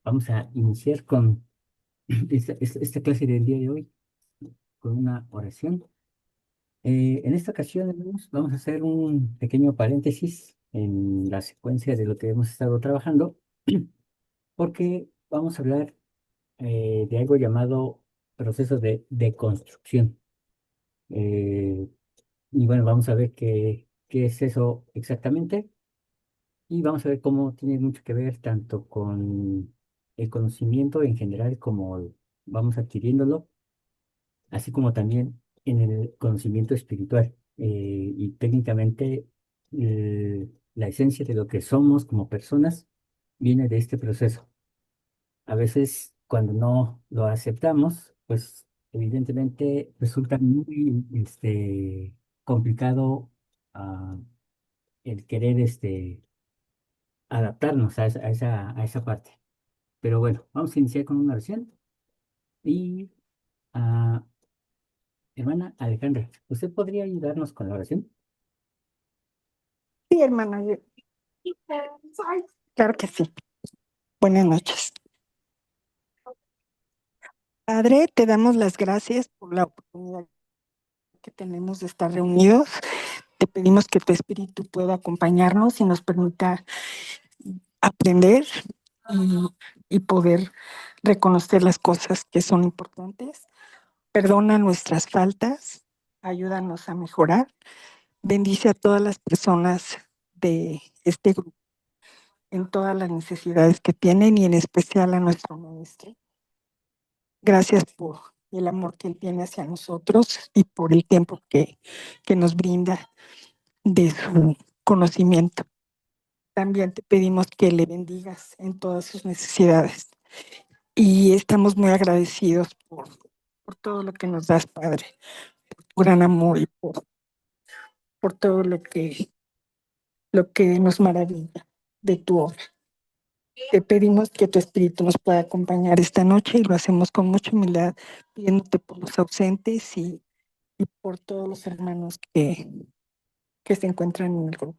Vamos a iniciar con esta clase del día de hoy con una oración. En esta ocasión, hermanos, vamos a hacer un pequeño paréntesis en la secuencia de lo que hemos estado trabajando, porque vamos a hablar de algo llamado proceso de deconstrucción. Eh, y bueno, vamos a ver qué es eso exactamente y vamos a ver cómo tiene mucho que ver tanto con el conocimiento en general como vamos adquiriéndolo, así como también en el conocimiento espiritual. Y técnicamente la esencia de lo que somos como personas viene de este proceso. A veces cuando no lo aceptamos, pues evidentemente resulta muy complicado ah, el querer adaptarnos a esa parte. Pero bueno, vamos a iniciar con una oración. Y, ah, hermana Alejandra, ¿usted podría ayudarnos con la oración? Sí, hermana, claro que sí. Buenas noches. Padre, te damos las gracias por la oportunidad que tenemos de estar reunidos. Te pedimos que tu espíritu pueda acompañarnos y nos permita aprender y, y poder reconocer las cosas que son importantes. Perdona nuestras faltas, ayúdanos a mejorar. Bendice a todas las personas de este grupo en todas las necesidades que tienen y en especial a nuestro maestro. Gracias por el amor que Él tiene hacia nosotros y por el tiempo que nos brinda de su conocimiento. También te pedimos que le bendigas en todas sus necesidades. Y estamos muy agradecidos por todo lo que nos das, Padre, por tu gran amor y por todo lo que nos maravilla de tu obra. Te pedimos que tu espíritu nos pueda acompañar esta noche y lo hacemos con mucha humildad, pidiéndote por los ausentes y por todos los hermanos que se encuentran en el grupo.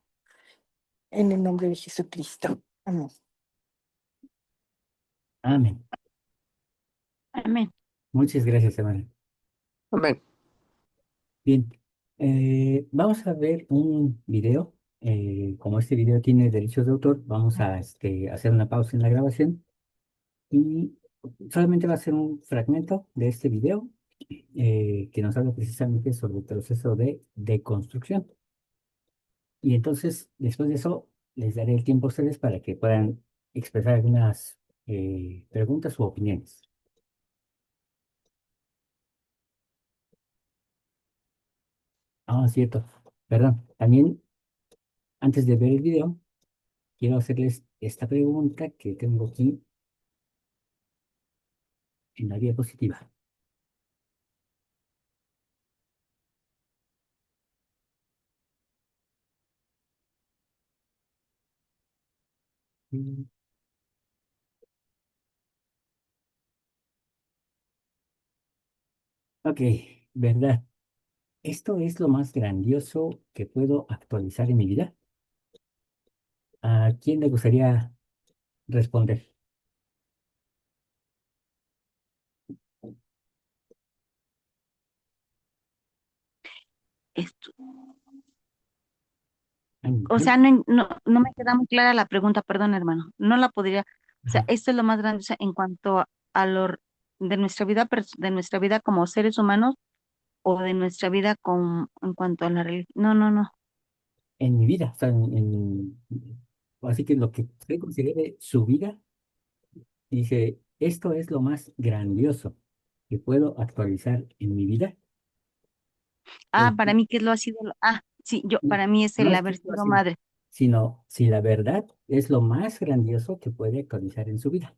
En el nombre de Jesucristo. Amén. Amén. Amén. Muchas gracias, hermana. Amén. Bien, vamos a ver un video. Como este video tiene derechos de autor, vamos a hacer una pausa en la grabación y solamente va a ser un fragmento de este video que nos habla precisamente sobre el proceso de deconstrucción. Y entonces, después de eso, les daré el tiempo a ustedes para que puedan expresar algunas preguntas u opiniones. Ah, cierto. Perdón. También, antes de ver el video, quiero hacerles esta pregunta que tengo aquí en la diapositiva. Mm, Ok, ¿verdad? ¿Esto es lo más grandioso que puedo actualizar en mi vida? ¿A quién le gustaría responder? Esto, o ¿Alguien? sea, no me queda muy clara la pregunta, perdón, hermano. No la podría, o sea, Ajá. esto es lo más grande, o sea, en cuanto a lo de nuestra vida, de nuestra vida como seres humanos o de nuestra vida en cuanto a la religión. No, no, no. En mi vida, o sea, así que lo que usted considere su vida, dice, esto es lo más grandioso que puedo actualizar en mi vida. Ah, Eh, para mí, ¿qué es lo ha sido? Sí, no para mí es no el es haber que lo ha sido sido, madre. sino si la verdad es lo más grandioso que puede actualizar en su vida.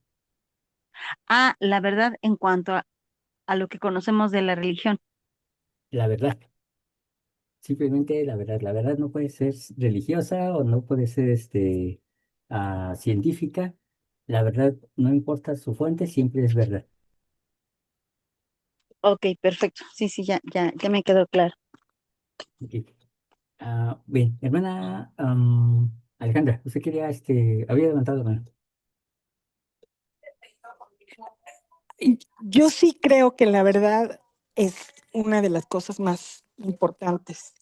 Ah, la verdad en cuanto a lo que conocemos de la religión. La verdad, simplemente la verdad no puede ser religiosa o no puede ser científica. La verdad, no importa su fuente, siempre es verdad. Ok, perfecto. Sí, sí, ya me quedó claro. Ok. Bien, hermana Alejandra, usted quería, había levantado la mano. Yo sí creo que la verdad es una de las cosas más importantes.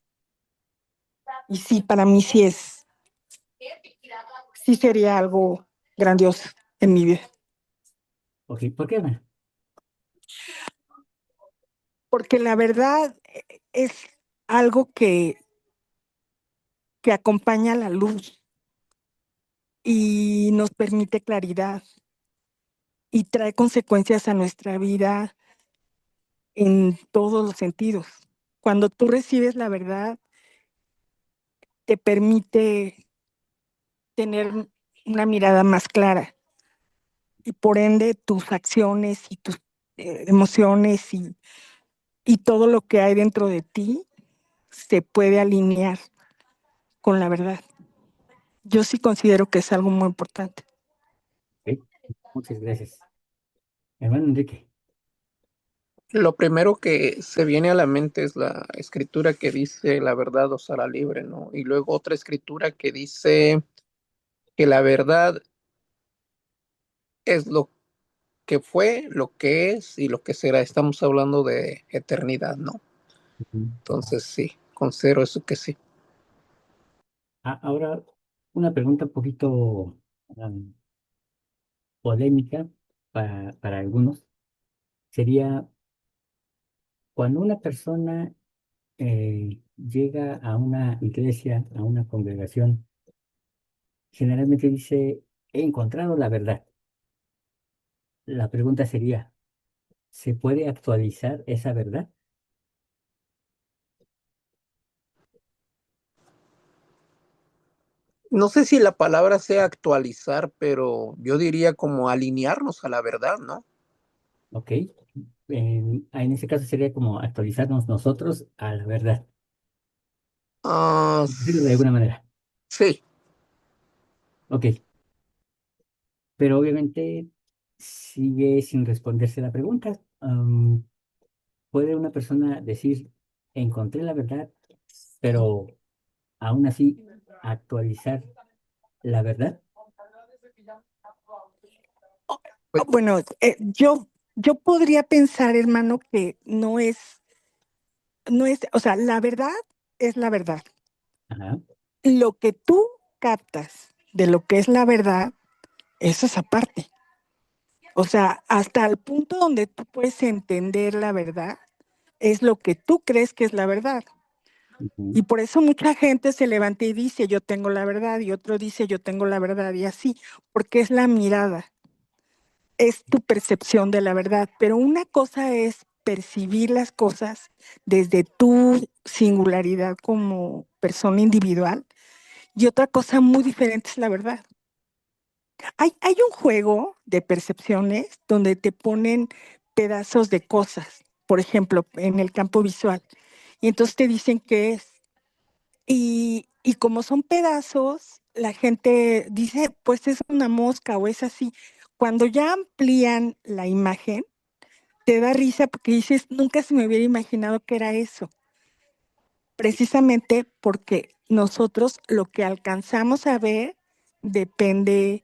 Y sí, para mí sí sería algo grandioso en mi vida. Ok, ¿por qué, Ana? Porque la verdad es algo que acompaña la luz y nos permite claridad y trae consecuencias a nuestra vida en todos los sentidos. Cuando tú recibes la verdad, te permite tener una mirada más clara y por ende tus acciones y tus emociones y todo lo que hay dentro de ti se puede alinear con la verdad. Yo sí considero que es algo muy importante. Ok, muchas gracias. Hermano Enrique. Lo primero que se viene a la mente es la escritura que dice la verdad os hará libre, ¿no? Y luego otra escritura que dice que la verdad es lo que fue, lo que es y lo que será. Estamos hablando de eternidad, ¿no? Ujú. Entonces sí, considero eso que sí. Ahora, una pregunta un poquito um, polémica para algunos. Sería, cuando una persona llega a una iglesia, a una congregación, generalmente dice, he encontrado la verdad. La pregunta sería, ¿se puede actualizar esa verdad? No sé si la palabra sea actualizar, pero yo diría como alinearnos a la verdad, ¿no? ¿Ok? En ese caso sería como actualizarnos nosotros a la verdad, Ah, por decirlo de alguna manera. sí. Ok, pero obviamente sigue sin responderse la pregunta. ¿Puede una persona decir, encontré la verdad, pero aún así actualizar la verdad? Pues, Bueno, yo podría pensar, hermano, que no es, o sea, la verdad es la verdad. Ajá. Lo que tú captas de lo que es la verdad, eso es aparte. O sea, hasta el punto donde tú puedes entender la verdad, es lo que tú crees que es la verdad. Ujú. Y por eso mucha gente se levanta y dice, yo tengo la verdad, y otro dice, yo tengo la verdad, y así, porque es la mirada, es tu percepción de la verdad. Pero una cosa es percibir las cosas desde tu singularidad como persona individual, y otra cosa muy diferente es la verdad. Hay un juego de percepciones donde te ponen pedazos de cosas, por ejemplo, en el campo visual, y entonces te dicen qué es. Y como son pedazos, la gente dice, pues es una mosca o es así. Cuando ya amplían la imagen, te da risa porque dices, nunca se me hubiera imaginado que era eso. Precisamente porque nosotros lo que alcanzamos a ver depende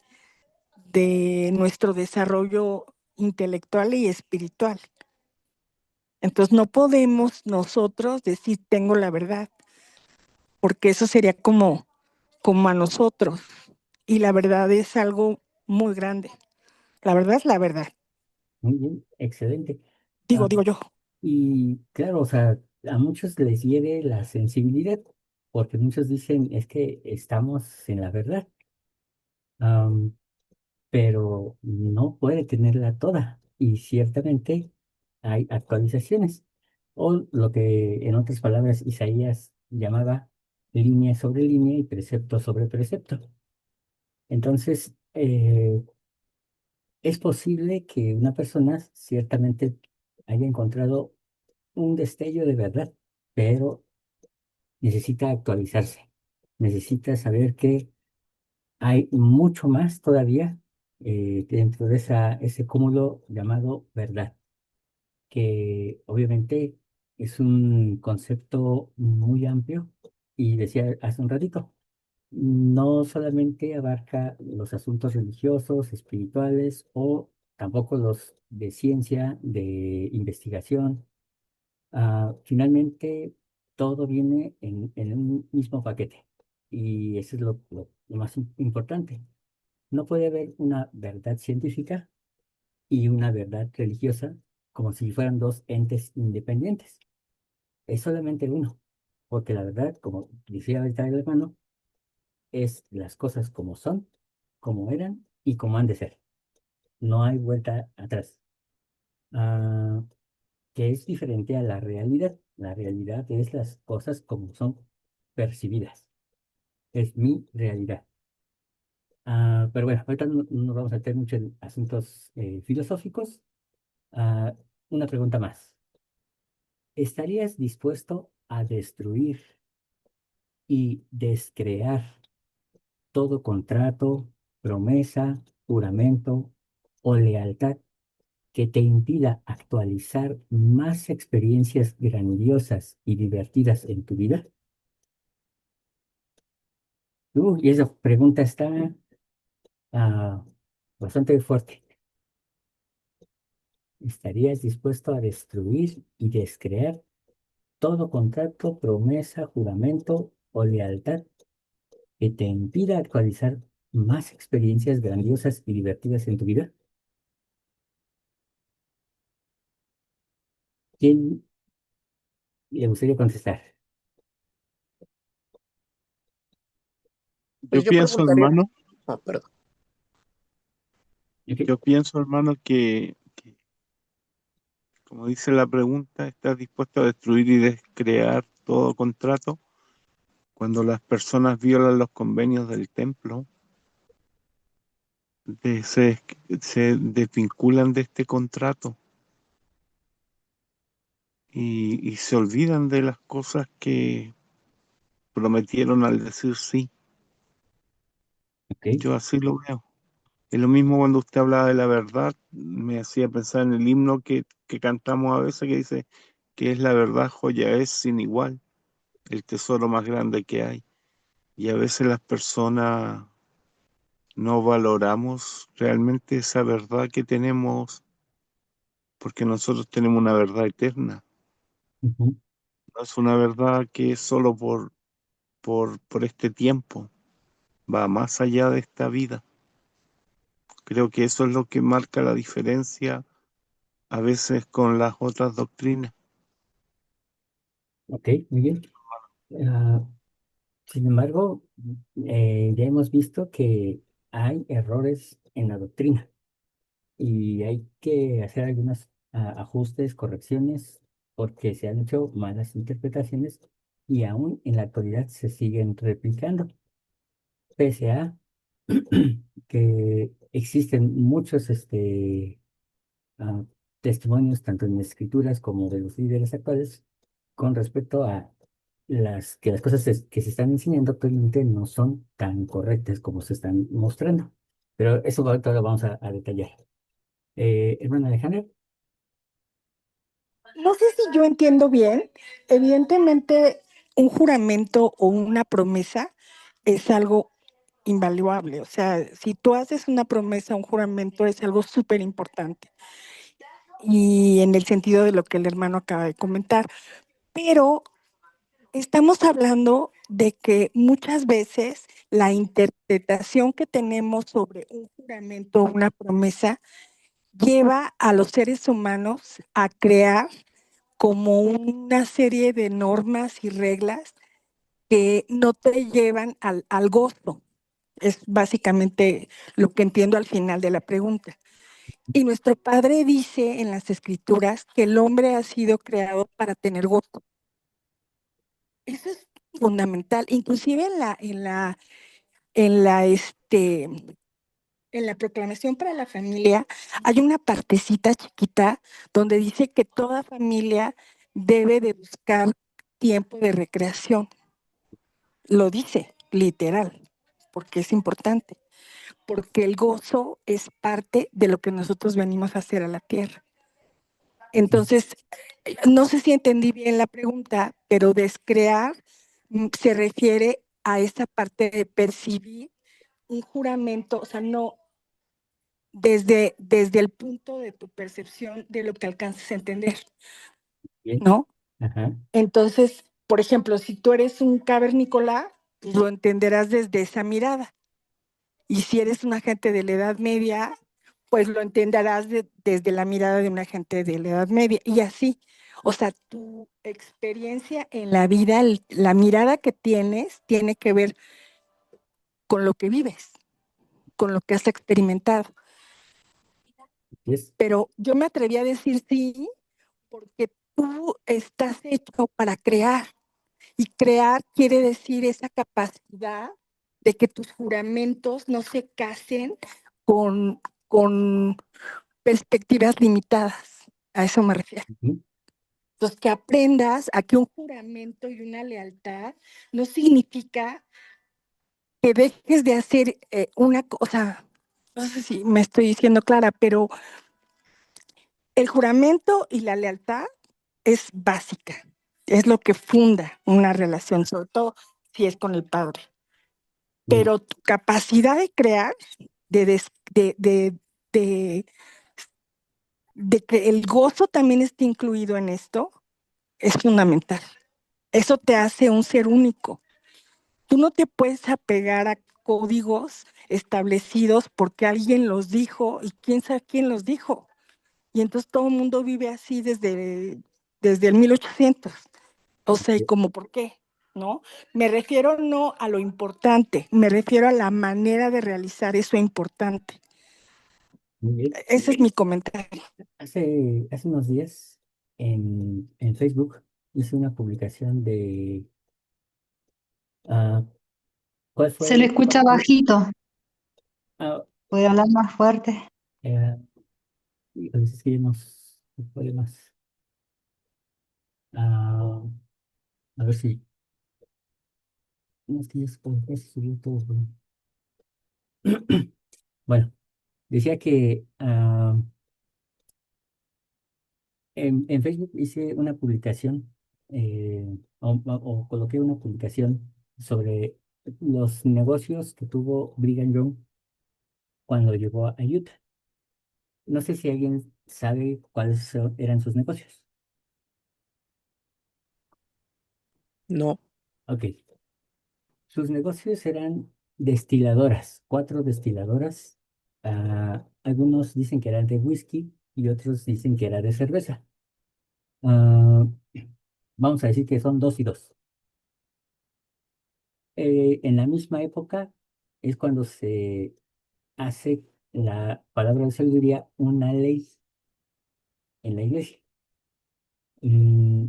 de nuestro desarrollo intelectual y espiritual. Entonces no podemos nosotros decir tengo la verdad, porque eso sería como a nosotros. Y la verdad es algo muy grande. La verdad es la verdad, Muy bien, excelente. digo, Ah, digo yo. y claro, o sea, a muchos les hiere la sensibilidad, porque muchos dicen, es que estamos en la verdad. Am, pero no puede tenerla toda. Y ciertamente hay actualizaciones, o lo que en otras palabras Isaías llamaba línea sobre línea y precepto sobre precepto. Entonces, es posible que una persona ciertamente haya encontrado un destello de verdad, pero necesita actualizarse, necesita saber que hay mucho más todavía dentro de ese cúmulo llamado verdad, que obviamente es un concepto muy amplio y decía hace un ratito, no solamente abarca los asuntos religiosos, espirituales o tampoco los de ciencia, de investigación. Finalmente, todo viene en un mismo paquete. Y eso es lo más importante. No puede haber una verdad científica y una verdad religiosa como si fueran dos entes independientes. Es solamente uno, porque la verdad, como decía ahorita el hermano, es las cosas como son, como eran y como han de ser. No hay vuelta atrás. Ah, que es diferente a la realidad. La realidad es las cosas como son percibidas. Es mi realidad. Pero bueno, ahorita no nos vamos a meter mucho en asuntos filosóficos. Ah, una pregunta más. ¿Estarías dispuesto a destruir y descrear todo contrato, promesa, juramento o lealtad que te impida actualizar más experiencias grandiosas y divertidas en tu vida? Y esa pregunta está ah, bastante fuerte. ¿Estarías dispuesto a destruir y descrear todo contrato, promesa, juramento o lealtad que te impida actualizar más experiencias grandiosas y divertidas en tu vida? ¿Quién le gustaría contestar? Pues Yo yo pienso, preguntaría, hermano, perdón. Ok. yo pienso, hermano, que, como dice la pregunta, ¿estás dispuesto a destruir y descrear todo contrato? Cuando las personas violan los convenios del templo, de- se, se desvinculan de este contrato y se olvidan de las cosas que prometieron al decir sí. Ok. Yo así lo veo. Es lo mismo cuando usted hablaba de la verdad, me hacía pensar en el himno que cantamos a veces que dice que es la verdad, joya es sin igual, el tesoro más grande que hay. Y a veces las personas no valoramos realmente esa verdad que tenemos porque nosotros tenemos una verdad eterna. Ujú. No es una verdad que es solo por este tiempo, va más allá de esta vida. Creo que eso es lo que marca la diferencia a veces con las otras doctrinas. Ok, muy bien. Ah, Sin embargo, ya hemos visto que hay errores en la doctrina y hay que hacer algunos ajustes, correcciones, porque se han hecho malas interpretaciones y aún en la actualidad se siguen replicando, pese a que existen muchos ah, testimonios, tanto en escrituras como de los líderes actuales, con respecto a que las cosas que se están enseñando actualmente no son tan correctas como se están mostrando. Pero eso ahorita lo vamos a detallar. Hermana Alejandra, No sé si yo entiendo bien. Evidentemente, un juramento o una promesa es algo invaluable. O sea, si tú haces una promesa, un juramento es algo súper importante. Y en el sentido de lo que el hermano acaba de comentar. Pero estamos hablando de que muchas veces la interpretación que tenemos sobre un juramento o una promesa lleva a los seres humanos a crear como una serie de normas y reglas que no te llevan al gozo. Es básicamente lo que entiendo al final de la pregunta. Y nuestro Padre dice en las Escrituras que el hombre ha sido creado para tener gozo. Eso es fundamental. Inclusive en la, este, en la proclamación para la familia hay una partecita chiquita donde dice que toda familia debe de buscar tiempo de recreación. Lo dice, literal, porque es importante, porque el gozo es parte de lo que nosotros venimos a hacer a la tierra. Entonces, no sé si entendí bien la pregunta, pero descrear se refiere a esa parte de percibir un juramento, o sea, no, desde el punto de tu percepción de lo que alcances a entender, Bien. ¿no? Ajá. Entonces, por ejemplo, si tú eres un cavernícola, pues lo entenderás desde esa mirada. Y si eres un agente de la Edad Media, pues lo entenderás desde la mirada de un agente de la Edad Media. Y así, o sea, tu experiencia en la vida, la mirada que tienes, tiene que ver con lo que vives, con lo que has experimentado. Yes. Pero yo me atreví a decir sí, porque tú estás hecho para crear. Y crear quiere decir esa capacidad de que tus juramentos no se casen con perspectivas limitadas. A eso me refiero. Ujú. Entonces, que aprendas a que un juramento y una lealtad no significa que dejes de hacer una cosa, no sé si me estoy diciendo clara, pero el juramento y la lealtad es básica, es lo que funda una relación, sobre todo si es con el padre. Bien. Pero tu capacidad de crear, de, des- de, de que el gozo también esté incluido en esto, es fundamental. Eso te hace un ser único. Tú no te puedes apegar a códigos establecidos porque alguien los dijo y quién sabe quién los dijo. Y entonces todo el mundo vive así desde el 1800. O sea, ¿y como por qué? ¿No? Me refiero no a lo importante, me refiero a la manera de realizar eso importante. Muy bien. Ese es mi comentario. Hace unos días en Facebook hice una publicación de ah, cuál Se le fue. escucha bajito, Ah, puede hablar más fuerte. eh, a veces que nos problemas. Ah, a ver si. No, es que ya se subió todo, bro. Bueno, decía que en Facebook hice una publicación o coloqué una publicación sobre los negocios que tuvo Brigham Young cuando llegó a Utah. No sé si alguien sabe eran sus negocios. No, Ok. Sus negocios eran destiladoras, 4 destiladoras. Algunos dicen que eran de whisky y otros dicen que era de cerveza. Ah, Vamos a decir que son dos y dos. En la misma época es cuando se hace la palabra de sabiduría una ley en la iglesia. Mm,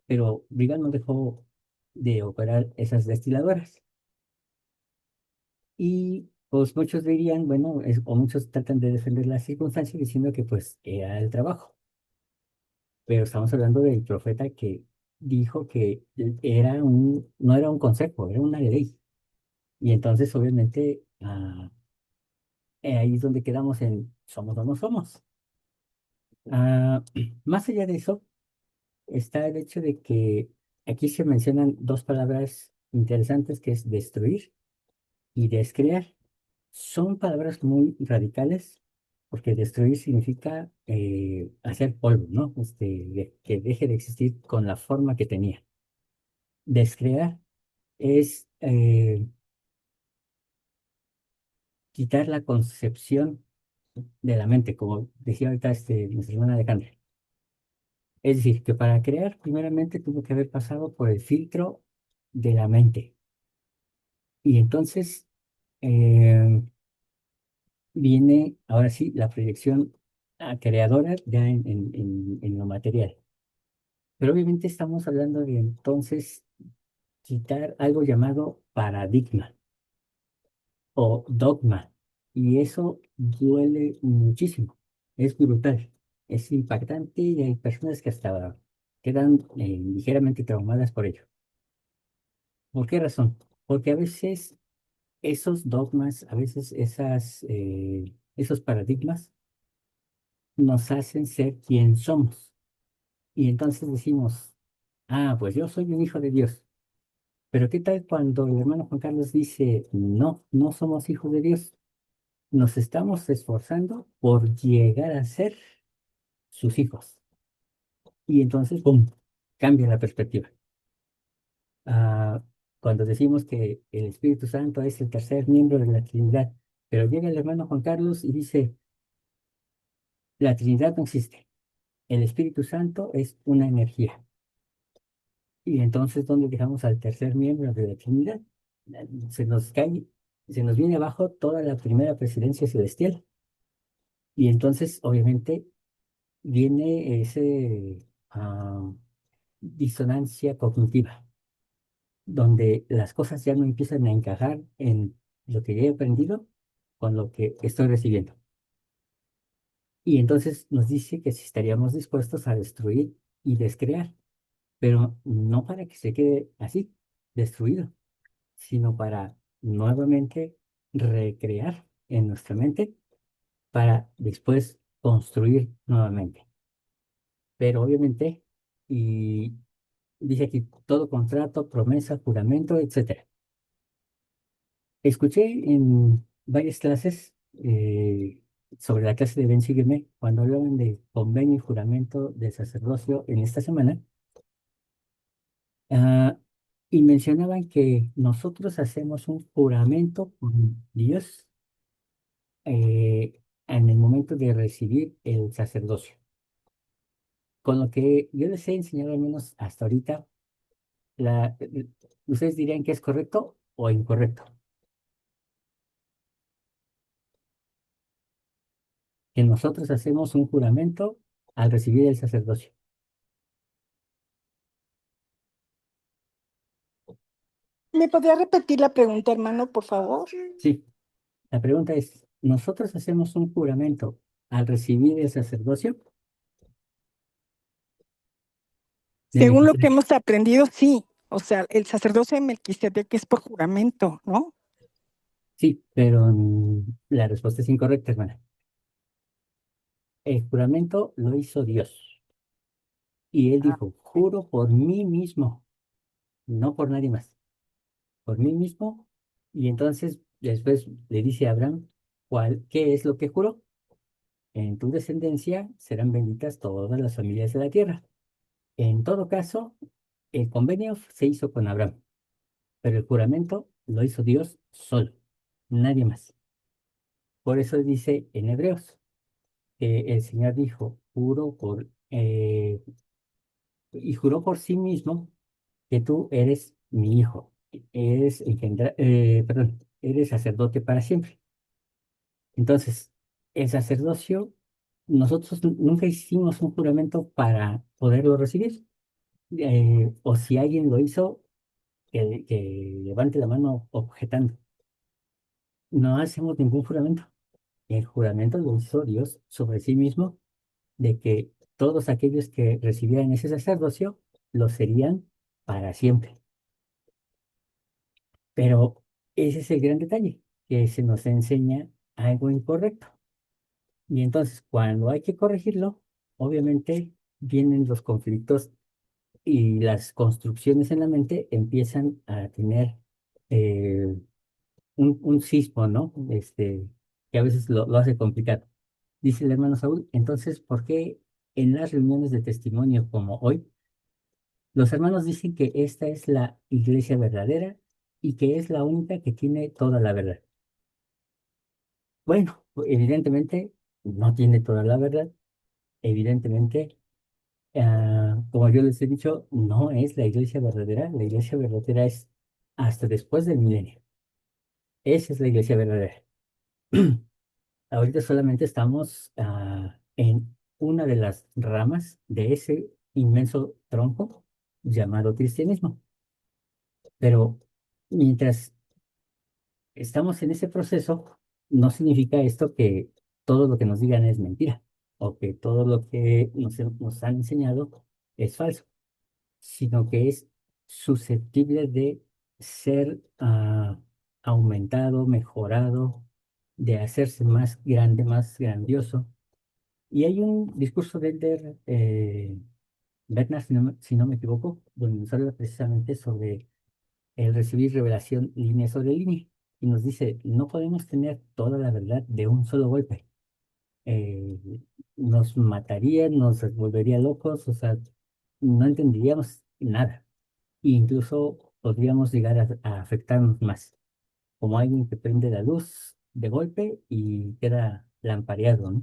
pero Brigham no dejó de operar esas destiladoras. Y pues muchos dirían, bueno, o muchos tratan de defender la circunstancia diciendo que pues era el trabajo. Pero estamos hablando del profeta que dijo que no era un consejo, era una ley. Y entonces obviamente ahí es donde quedamos en somos o no somos. Ah, Más allá de eso, está el hecho de que aquí se mencionan dos palabras interesantes que es destruir y descrear. Son palabras muy radicales porque destruir significa hacer polvo, ¿no? Que deje de existir con la forma que tenía. Descrear es quitar la concepción de la mente, como decía ahorita nuestra hermana Alejandra. Es decir, que para crear, primeramente tuvo que haber pasado por el filtro de la mente. Y entonces eh, viene, ahora sí, la proyección creadora ya en lo material. Pero obviamente estamos hablando de entonces quitar algo llamado paradigma o dogma. Y eso duele muchísimo. Es brutal. Es impactante y hay personas que hasta quedan ligeramente traumadas por ello. ¿Por qué razón? Porque a veces esos dogmas, a veces esos paradigmas nos hacen ser quien somos. Y entonces decimos, pues yo soy un hijo de Dios. Pero ¿qué tal cuando el hermano Juan Carlos dice, no, no somos hijos de Dios? nos estamos esforzando por llegar a ser sus hijos. Y entonces, ¡pum!, cambia la perspectiva. Ah, cuando decimos que el Espíritu Santo es el tercer miembro de la Trinidad, pero llega el hermano Juan Carlos y dice, la Trinidad no existe. El Espíritu Santo es una energía. Y entonces, ¿dónde dejamos al tercer miembro de la Trinidad? Se nos cae, se nos viene abajo toda la primera presidencia celestial. Y entonces, obviamente, viene ese disonancia cognitiva, donde las cosas ya no empiezan a encajar en lo que he aprendido con lo que estoy recibiendo. Y entonces nos dice que si estaríamos dispuestos a destruir y descrear, pero no para que se quede así, destruido, sino para nuevamente recrear en nuestra mente para después construir nuevamente. Pero obviamente, y dice aquí todo contrato, promesa, juramento, etcétera. Escuché en varias clases sobre la clase de Ven, Sígueme, cuando hablaban de convenio y juramento de sacerdocio en esta semana, ah, y mencionaban que nosotros hacemos un juramento con Dios en el momento de recibir el sacerdocio. Con lo que yo les he enseñado, al menos hasta ahorita, ustedes dirían que es correcto o incorrecto. Que nosotros hacemos un juramento al recibir el sacerdocio. ¿Me podría repetir la pregunta, hermano, por favor? Sí, la pregunta es, ¿nosotros hacemos un juramento al recibir el sacerdocio? De Según lo que Melquisedec. hemos aprendido, sí. O sea, el sacerdocio de Melquisedec es por juramento, ¿no? Sí, pero la respuesta es incorrecta, hermana. El juramento lo hizo Dios. Y él dijo, juro por mí mismo, no por nadie más, por mí mismo. Y entonces después le dice a Abraham, ¿qué es lo que juró? En tu descendencia serán benditas todas las familias de la tierra. En todo caso, el convenio se hizo con Abraham, pero el juramento lo hizo Dios solo, nadie más. Por eso dice en Hebreos que el Señor dijo, y juró por sí mismo que tú eres mi hijo, eres sacerdote para siempre. Entonces, el sacerdocio, nosotros nunca hicimos un juramento para poderlo recibir. O si alguien lo hizo, que levante la mano objetando. No hacemos ningún juramento. El juramento lo hizo Dios sobre sí mismo, de que todos aquellos que recibieran ese sacerdocio lo serían para siempre. Pero ese es el gran detalle, que se nos enseña algo incorrecto. Y entonces, cuando hay que corregirlo, obviamente vienen los conflictos y las construcciones en la mente empiezan a tener eh, un sismo, ¿no? Que a veces lo hace complicado. Dice el hermano Saúl, entonces, ¿por qué en las reuniones de testimonio como hoy, los hermanos dicen que esta es la iglesia verdadera y que es la única que tiene toda la verdad? Bueno, evidentemente no tiene toda la verdad. Evidentemente, como yo les he dicho, no es la iglesia verdadera. La iglesia verdadera es hasta después del milenio. Esa es la iglesia verdadera. Ahorita solamente estamos en una de las ramas de ese inmenso tronco llamado cristianismo. Pero mientras estamos en ese proceso, no significa esto que todo lo que nos digan es mentira o que todo lo que nos han enseñado es falso, sino que es susceptible de ser aumentado, mejorado, de hacerse más grande, más grandioso. Y hay un discurso de Bernard, si no me equivoco, donde nos habla precisamente sobre el recibir revelación línea sobre línea. y nos dice, no podemos tener toda la verdad de un solo golpe. Eh, Nos mataría, nos volvería locos, o sea, no entenderíamos nada. E incluso podríamos llegar a afectarnos más, como alguien que prende la luz de golpe y queda lampareado, ¿no?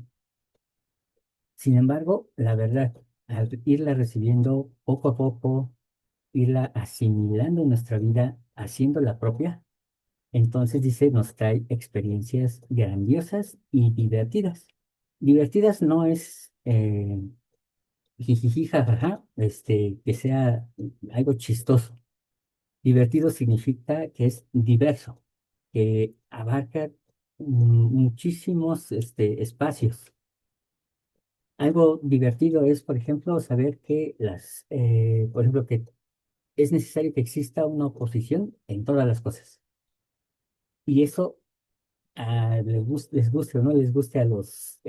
Sin embargo, la verdad, al irla recibiendo poco a poco, irla asimilando en nuestra vida, haciéndola propia, entonces dice, nos trae experiencias grandiosas y divertidas. Divertidas no es jijiji, jajaja, que sea algo chistoso. Divertido significa que es diverso, que abarca muchísimos espacios. Algo divertido es, por ejemplo, saber que por ejemplo, que es necesario que exista una oposición en todas las cosas. Y eso les guste o no les guste a los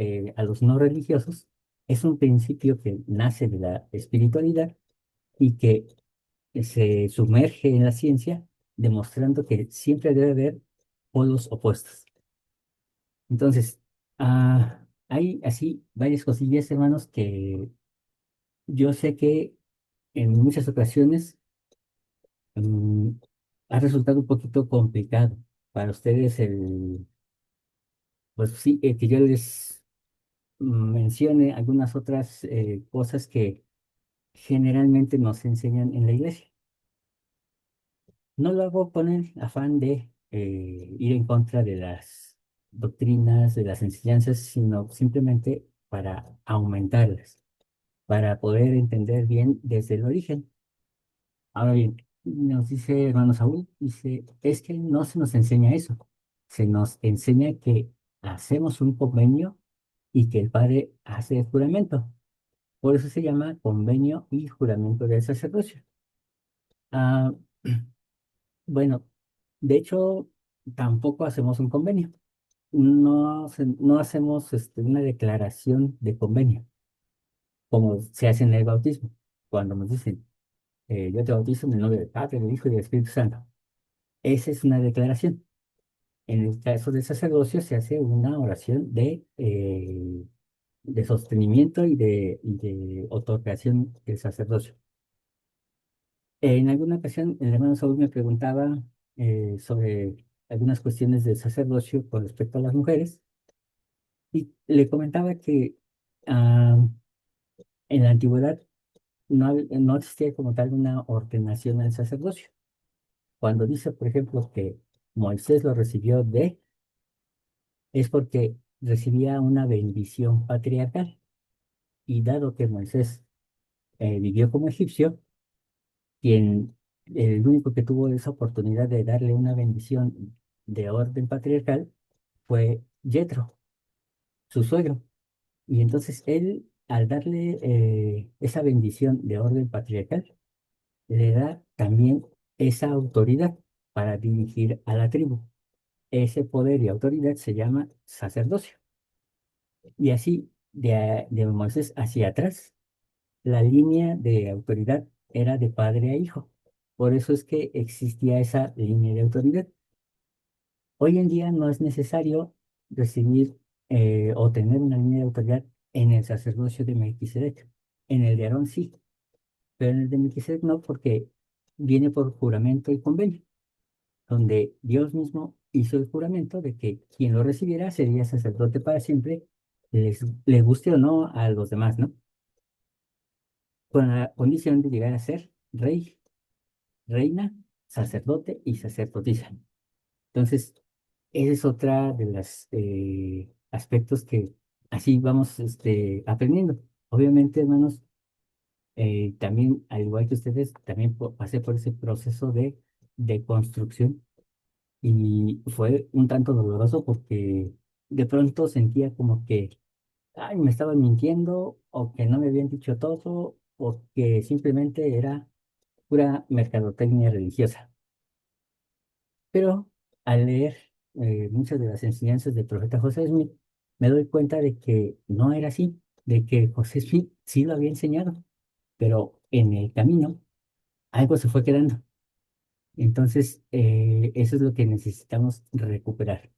no religiosos, es un principio que nace de la espiritualidad y que se sumerge en la ciencia, demostrando que siempre debe haber polos opuestos. Entonces, hay así varias cosillas, hermanos, que yo sé que en muchas ocasiones mm, ha resultado un poquito complicado para ustedes pues sí, que yo les mencione algunas otras cosas que generalmente nos enseñan en la iglesia. No lo hago con el afán de ir en contra de las doctrinas, de las enseñanzas, sino simplemente para aumentarlas, para poder entender bien desde el origen. Ahora bien, nos dice hermano Saúl, dice, es que no se nos enseña eso, se nos enseña que hacemos un convenio y que el Padre hace el juramento. Por eso se llama convenio y juramento del sacerdocio. Ah, bueno, de hecho, tampoco hacemos un convenio. No hacemos una declaración de convenio, como se hace en el bautismo. Cuando nos dicen, yo te bautizo en el nombre del Padre, del Hijo y del Espíritu Santo. Esa es una declaración. En el caso del sacerdocio se hace una oración de sostenimiento y de otorgación del sacerdocio. En alguna ocasión, el hermano Saúl me preguntaba sobre algunas cuestiones del sacerdocio con respecto a las mujeres y le comentaba que ah, en la antigüedad no existía como tal una ordenación al sacerdocio. Cuando dice, por ejemplo, que Moisés lo recibió es porque recibía una bendición patriarcal y dado que Moisés vivió como egipcio, quien el único que tuvo esa oportunidad de darle una bendición de orden patriarcal fue Jetro, su suegro. Y entonces él, al darle esa bendición de orden patriarcal, le da también esa autoridad para dirigir a la tribu. Ese poder y autoridad se llama sacerdocio. Y así, de Moisés hacia atrás, la línea de autoridad era de padre a hijo. Por eso es que existía esa línea de autoridad. Hoy en día no es necesario recibir o tener una línea de autoridad en el sacerdocio de Melquisedec. En el de Aarón sí, pero en el de Melquisedec no, porque viene por juramento y convenio, donde Dios mismo hizo el juramento de que quien lo recibiera sería sacerdote para siempre, le guste o no a los demás, ¿no? Con la condición de llegar a ser rey, reina, sacerdote y sacerdotisa. Entonces, esa es otra de las aspectos que así vamos aprendiendo. Obviamente, hermanos, también, al igual que ustedes, también pasé por ese proceso de construcción y fue un tanto doloroso porque de pronto sentía como que, ay, me estaban mintiendo o que no me habían dicho todo o que simplemente era pura mercadotecnia religiosa. Pero al leer muchas de las enseñanzas del profeta José Smith, me doy cuenta de que no era así, de que José Smith sí lo había enseñado, pero en el camino algo se fue quedando. Entonces, eso es lo que necesitamos recuperar.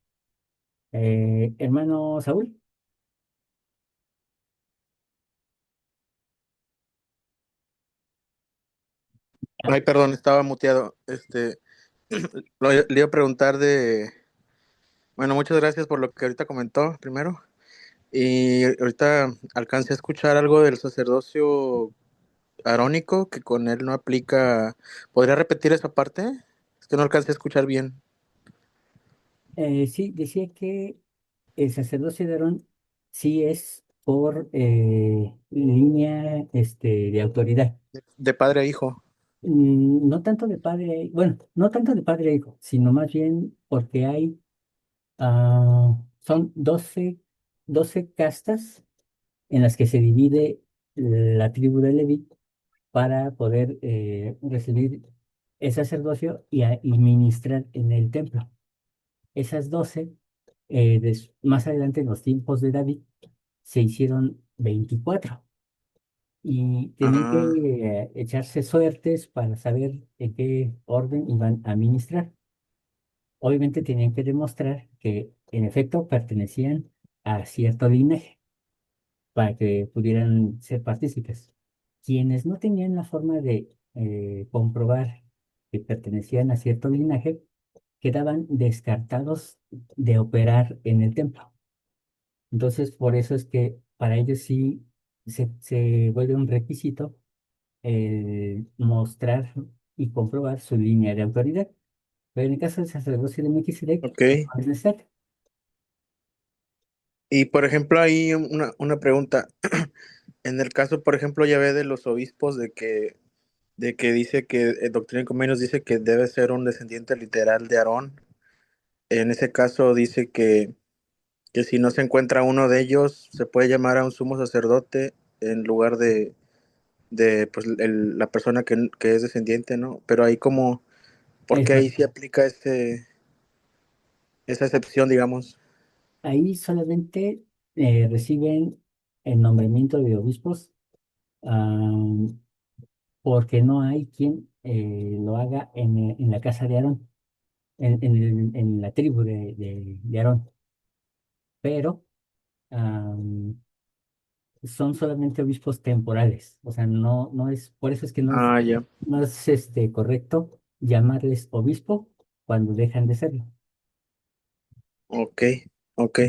Hermano Saúl. Ah, Ay, perdón, estaba muteado. Le iba a preguntar bueno, muchas gracias por lo que ahorita comentó primero. Y ahorita alcancé a escuchar algo del sacerdocio arónico, que con él no aplica. ¿Podría repetir esa parte? Es que no alcancé a escuchar bien. sí, decía que el sacerdocio de Aarón sí es por línea de autoridad. De padre a hijo. No tanto de padre, bueno, no tanto de padre a hijo, sino más bien porque son doce castas en las que se divide la tribu de Leví para poder recibir el sacerdocio y ministrar en el templo. Esas 12, más adelante en los tiempos de David, se hicieron 24 y tenían que Ah, echarse suertes para saber en qué orden iban a ministrar. Obviamente tenían que demostrar que en efecto pertenecían a cierto linaje para que pudieran ser partícipes. Quienes no tenían la forma de comprobar que pertenecían a cierto linaje, quedaban descartados de operar en el templo. Entonces, por eso es que para ellos sí se vuelve un requisito mostrar y comprobar su línea de autoridad. Pero en el caso del sacerdocio de Melquisedec, ok. no es necesario. Y por ejemplo, hay una pregunta. En el caso, por ejemplo, ya ve de los obispos de que dice que Doctrina y Convenios dice que debe ser un descendiente literal de Aarón. En ese caso dice que si no se encuentra uno de ellos, se puede llamar a un sumo sacerdote en lugar de pues, la persona que es descendiente, ¿no? Pero ahí como, ¿por qué ahí Exacto. sí aplica esa excepción, digamos? Ahí solamente reciben el nombramiento de obispos, porque no hay quien lo haga en la casa de Aarón, en la tribu de Aarón. Pero son solamente obispos temporales. O sea, no es, por eso es que Ah, ya. no es correcto llamarles obispo cuando dejan de serlo. Ok, ok,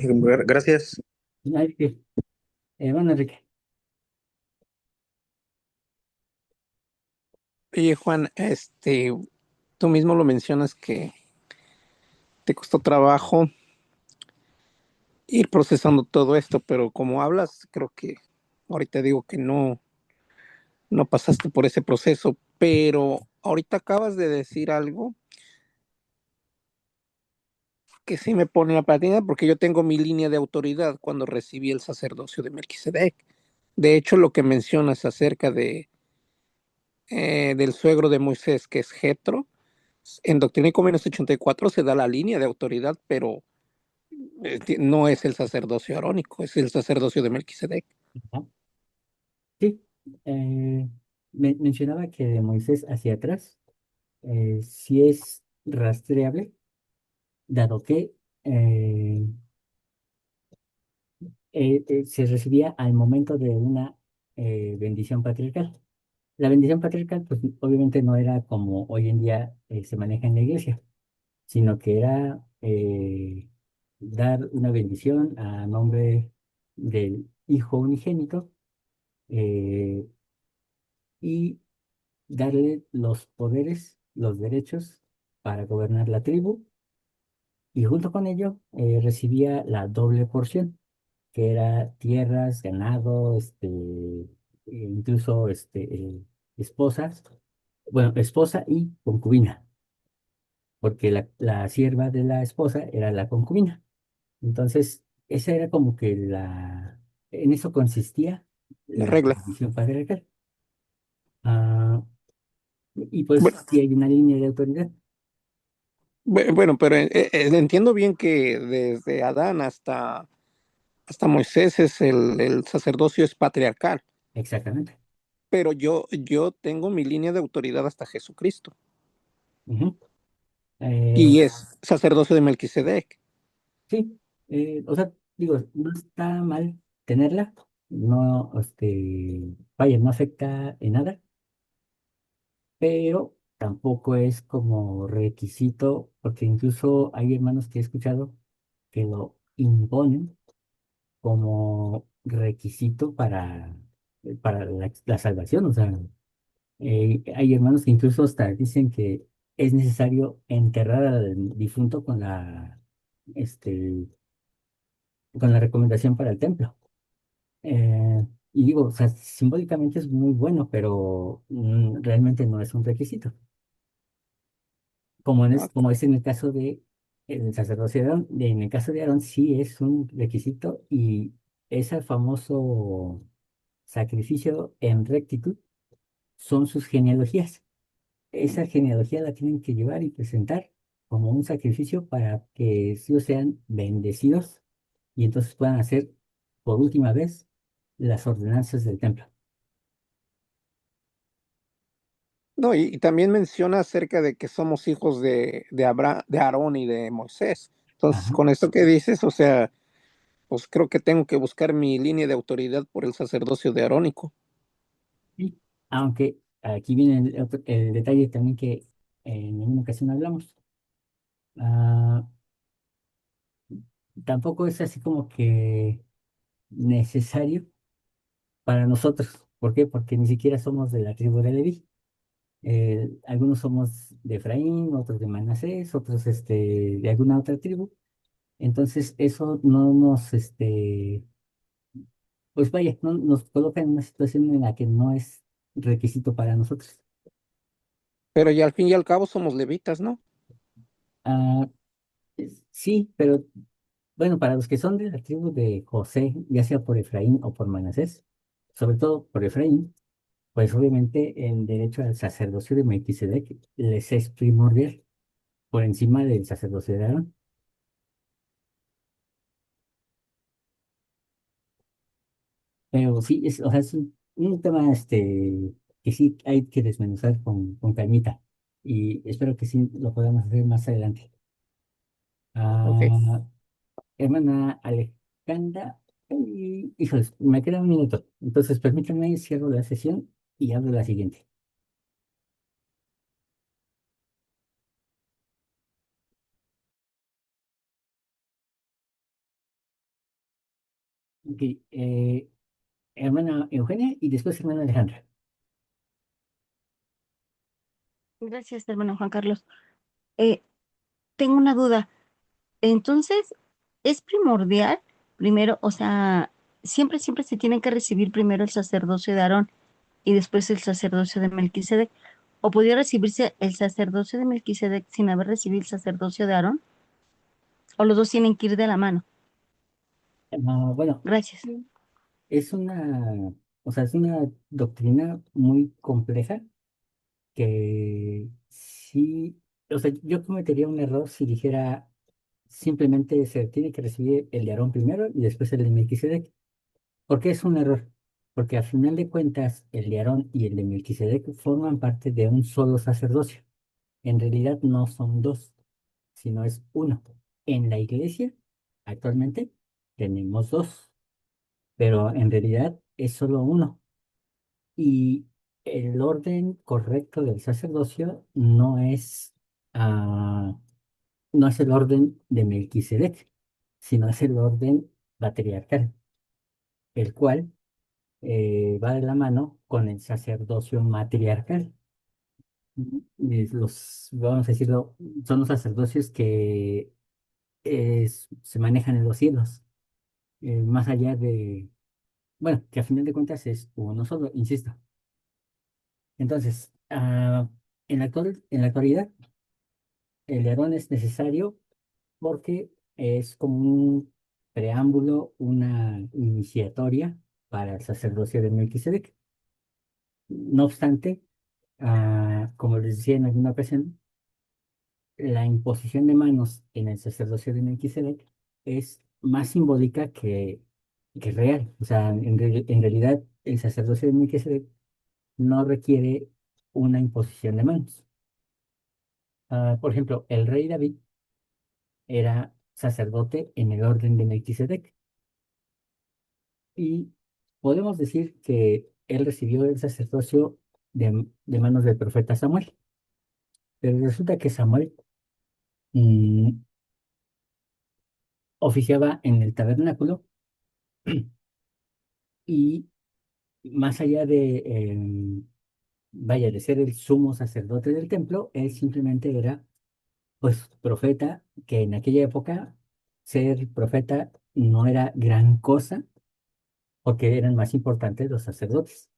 gracias. Hay que, bueno, Enrique, Oye, Juan, tú mismo lo mencionas que te costó trabajo ir procesando todo esto, pero como hablas, creo que ahorita digo que no pasaste por ese proceso, pero ahorita acabas de decir algo que sí me pone la patina porque yo tengo mi línea de autoridad cuando recibí el sacerdocio de Melquisedec. De hecho, lo que mencionas acerca del suegro de Moisés, que es Jetro, en Doctrina y Convenios 84 se da la línea de autoridad, pero no es el sacerdocio arónico, es el sacerdocio de Melquisedec. ajá, sí, eh, mencionaba que de Moisés hacia atrás sí es rastreable, dado que eh, se recibía al momento de una bendición patriarcal. La bendición patriarcal, pues obviamente no era como hoy en día se maneja en la iglesia, sino que era dar una bendición a nombre del Hijo unigénito eh, y darle los poderes, los derechos para gobernar la tribu, y junto con ello recibía la doble porción, que era tierras, ganado, incluso esposas, bueno, esposa y concubina, porque la sierva de la esposa era la concubina. Entonces, esa era como que en eso consistía La la regla. bendición patriarcal. Ah, y pues Bueno, sí hay una línea de autoridad. bueno, pero entiendo bien que desde Adán hasta Moisés es el sacerdocio es patriarcal, Exactamente. pero yo tengo mi línea de autoridad hasta Jesucristo. Ujú. Eh, Y es sacerdocio de Melquisedec. sí, o sea, digo, no está mal tenerla, no, vaya, no afecta en nada, pero tampoco es como requisito, porque incluso hay hermanos que he escuchado que lo imponen como requisito para la salvación. O sea, hay hermanos que incluso hasta dicen que es necesario enterrar al difunto este, con la recomendación para el templo. Y digo, o sea, simbólicamente es muy bueno, pero realmente no es un requisito. Ah, Como es en el caso de el sacerdocio de Aarón, en el caso de Aarón sí es un requisito, y ese famoso sacrificio en rectitud son sus genealogías. Esa genealogía la tienen que llevar y presentar como un sacrificio para que ellos sean bendecidos y entonces puedan hacer por última vez las ordenanzas del templo. no, y también menciona acerca de que somos hijos de Aarón y de Moisés. Entonces, Ajá. con esto que dices, o sea, pues creo que tengo que buscar mi línea de autoridad por el sacerdocio de arónico. Sí. Aunque aquí viene el detalle también que en alguna ocasión hablamos. Ah, tampoco es así como que necesario para nosotros. ¿Por qué? Porque ni siquiera somos de la tribu de Leví. Algunos somos de Efraín, otros de Manasés, otros de alguna otra tribu. Entonces, eso no nos, pues vaya, no, nos coloca en una situación en la que no es requisito para nosotros. Pero y al fin y al cabo somos levitas, ¿no? Ah, sí, pero bueno, para los que son de la tribu de José, ya sea por Efraín o por Manasés, sobre todo por Efraín, pues obviamente el derecho al sacerdocio de Melquisedec les es primordial por encima del sacerdocio de Aarón. Pero sí, o sea, es un tema que sí hay que desmenuzar con calmita. Y espero que sí lo podamos hacer más adelante. Ok. Ah, hermana Alejandra, híjoles, me queda un minuto. Entonces, permítanme, cierro la sesión y abro la siguiente. Ok, hermana Eugenia y después hermana Alejandra. Gracias, hermano Juan Carlos. Eh, Tengo una duda. Entonces, es primordial, primero, o sea, siempre se tiene que recibir primero el sacerdocio de Aarón y después el sacerdocio de Melquisedec. ¿O podría recibirse el sacerdocio de Melquisedec sin haber recibido el sacerdocio de Aarón? ¿O los dos tienen que ir de la mano? Bueno, Gracias. es o sea, es una doctrina muy compleja que sí, o sea, yo cometería un error si dijera simplemente se tiene que recibir el de Aarón primero y después el de Melquisedec. ¿Por qué es un error? Porque a final de cuentas el de Aarón y el de Melquisedec forman parte de un solo sacerdocio. En realidad no son dos, sino es uno. En la iglesia actualmente tenemos dos, pero en realidad es solo uno. Y el orden correcto del sacerdocio ah, no es el orden de Melquisedec, sino es el orden patriarcal, el cual va de la mano con el sacerdocio matriarcal. Vamos a decirlo, son los sacerdocios que se manejan en los cielos, más allá bueno, que a final de cuentas es uno solo, insisto. Entonces, en la actualidad, el Aarón es necesario porque es como un preámbulo, una iniciatoria para el sacerdocio de Melquisedec. No obstante, como les decía en alguna ocasión, la imposición de manos en el sacerdocio de Melquisedec es más simbólica que real. O sea, en realidad, el sacerdocio de Melquisedec no requiere una imposición de manos. Por ejemplo, el rey David era sacerdote en el orden de Melquisedec y podemos decir que él recibió el sacerdocio de manos del profeta Samuel. Pero resulta que Samuel mm, oficiaba en el tabernáculo y más allá de, vaya, de ser el sumo sacerdote del templo, él simplemente era, pues, profeta, que en aquella época ser profeta no era gran cosa, porque eran más importantes los sacerdotes.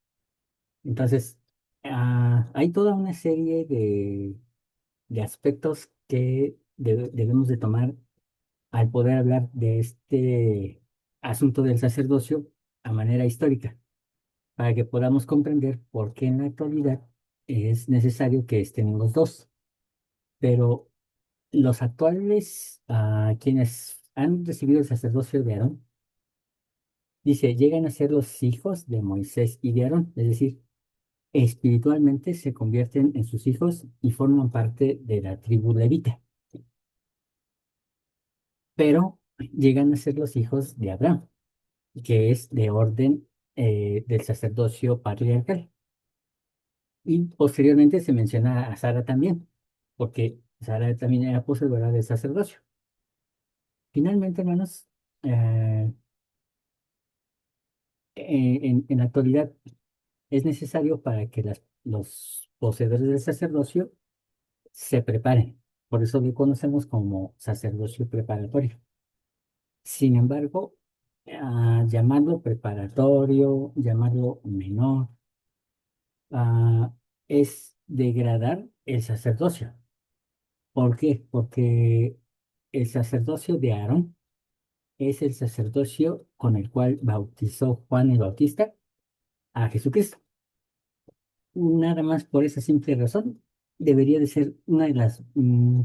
Entonces, hay toda una serie de aspectos que debemos de tomar al poder hablar de este asunto del sacerdocio a manera histórica, para que podamos comprender por qué en la actualidad es necesario que estén los dos. Pero los actuales, quienes han recibido el sacerdocio de Aarón, dice, llegan a ser los hijos de Moisés y de Aarón, es decir, espiritualmente se convierten en sus hijos y forman parte de la tribu levita, pero llegan a ser los hijos de Abraham, que es de orden del sacerdocio patriarcal. Y posteriormente se menciona a Sara también, porque Sara también era poseedora del sacerdocio. Finalmente, hermanos, eh, en la actualidad es necesario para que los poseedores del sacerdocio se preparen. Por eso lo conocemos como sacerdocio preparatorio. Sin embargo, llamarlo preparatorio, llamarlo menor, ah, es degradar el sacerdocio. ¿Por qué? Porque el sacerdocio de Aarón es el sacerdocio con el cual bautizó Juan el Bautista a Jesucristo. Nada más por esa simple razón, debería de ser una de las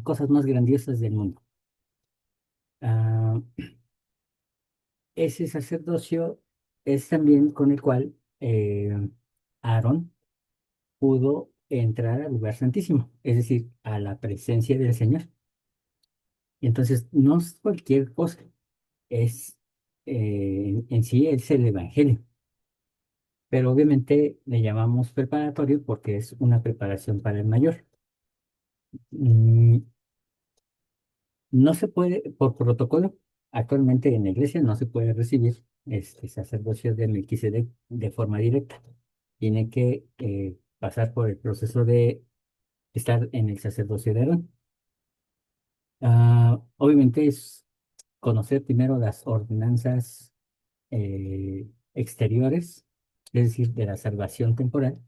cosas más grandiosas del mundo. Ah, Ese sacerdocio es también con el cual Aarón pudo entrar al lugar santísimo, es decir, a la presencia del Señor. Y entonces no es cualquier cosa, es en sí es el Evangelio, pero obviamente le llamamos preparatorio porque es una preparación para el mayor. Mm, No se puede, por protocolo, actualmente en la iglesia no se puede recibir este sacerdocio de Melquisedec de forma directa. Tiene que pasar por el proceso de estar en el sacerdocio de Aarón. Obviamente es conocer primero las ordenanzas exteriores, es decir, de la salvación temporal,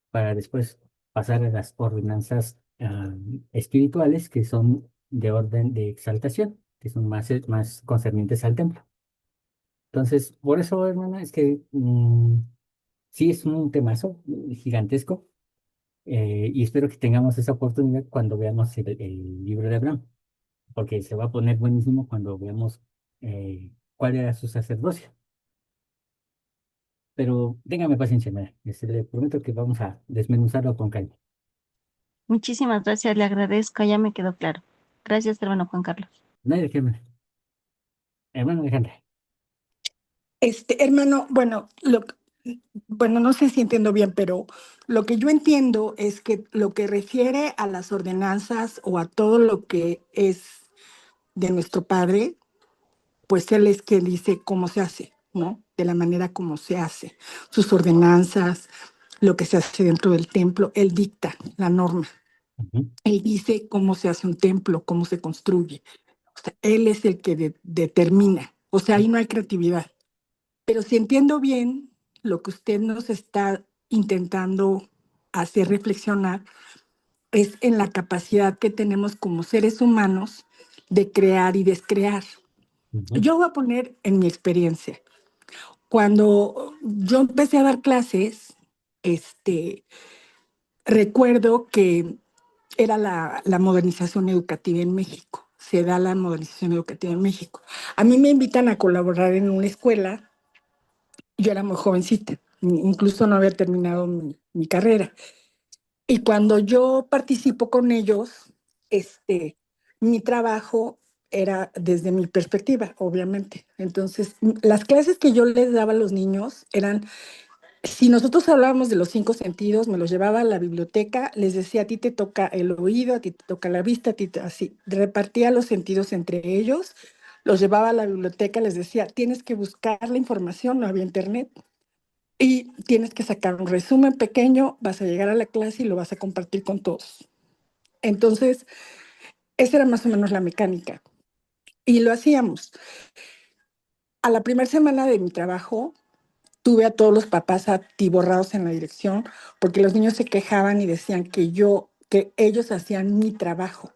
para después pasar a las ordenanzas espirituales que son de orden de exaltación, que son más concernientes al templo. Entonces, por eso, hermana, es que sí es un temazo gigantesco y espero que tengamos esa oportunidad cuando veamos el libro de Abraham, porque se va a poner buenísimo cuando veamos cuál era su sacerdocio. Pero téngame paciencia, hermana. Le prometo que vamos a desmenuzarlo con calma. Muchísimas gracias, le agradezco, ya me quedó claro. Gracias, hermano Juan Carlos. No hay de qué, hermano Alejandra. Hermano, bueno, no sé si entiendo bien, pero lo que yo entiendo es que lo que refiere a las ordenanzas o a todo lo que es de nuestro Padre, pues Él es quien dice cómo se hace, ¿no? De la manera como se hace. Sus ordenanzas, lo que se hace dentro del templo, Él dicta la norma. Ujú, Él dice cómo se hace un templo, cómo se construye. O sea, Él es el que determina. O sea, ahí no hay creatividad. Pero si entiendo bien, lo que usted nos está intentando hacer reflexionar es en la capacidad que tenemos como seres humanos de crear y descrear. ujú, Yo voy a poner en mi experiencia. Cuando yo empecé a dar clases, recuerdo que era la modernización educativa en México. Se da la modernización educativa en México. A mí me invitan a colaborar en una escuela. Yo era muy jovencita, incluso no había terminado mi carrera. Y cuando yo participo con ellos, mi trabajo era desde mi perspectiva, obviamente. Entonces, las clases que yo les daba a los niños eran, si nosotros hablábamos de los 5 sentidos, me los llevaba a la biblioteca, les decía, a ti te toca el oído, a ti te toca la vista, así, repartía los sentidos entre ellos, los llevaba a la biblioteca, les decía, tienes que buscar la información, no había internet, y tienes que sacar un resumen pequeño, vas a llegar a la clase y lo vas a compartir con todos. Entonces, esa era más o menos la mecánica. Y lo hacíamos. A la primera semana de mi trabajo, tuve a todos los papás atiborrados en la dirección porque los niños se quejaban y decían que ellos hacían mi trabajo.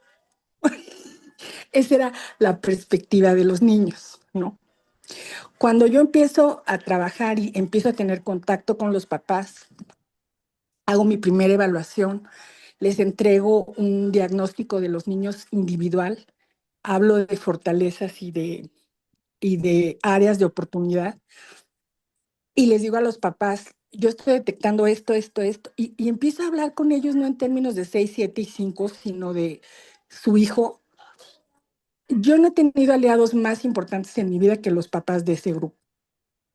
Esa era la perspectiva de los niños, ¿no? Cuando yo empiezo a trabajar y empiezo a tener contacto con los papás, hago mi primera evaluación, les entrego un diagnóstico de los niños individual, hablo de fortalezas y de áreas de oportunidad y les digo a los papás, yo estoy detectando esto, y empiezo a hablar con ellos no en términos de 6, 7 y 5, sino de su hijo. Yo no he tenido aliados más importantes en mi vida que los papás de ese grupo.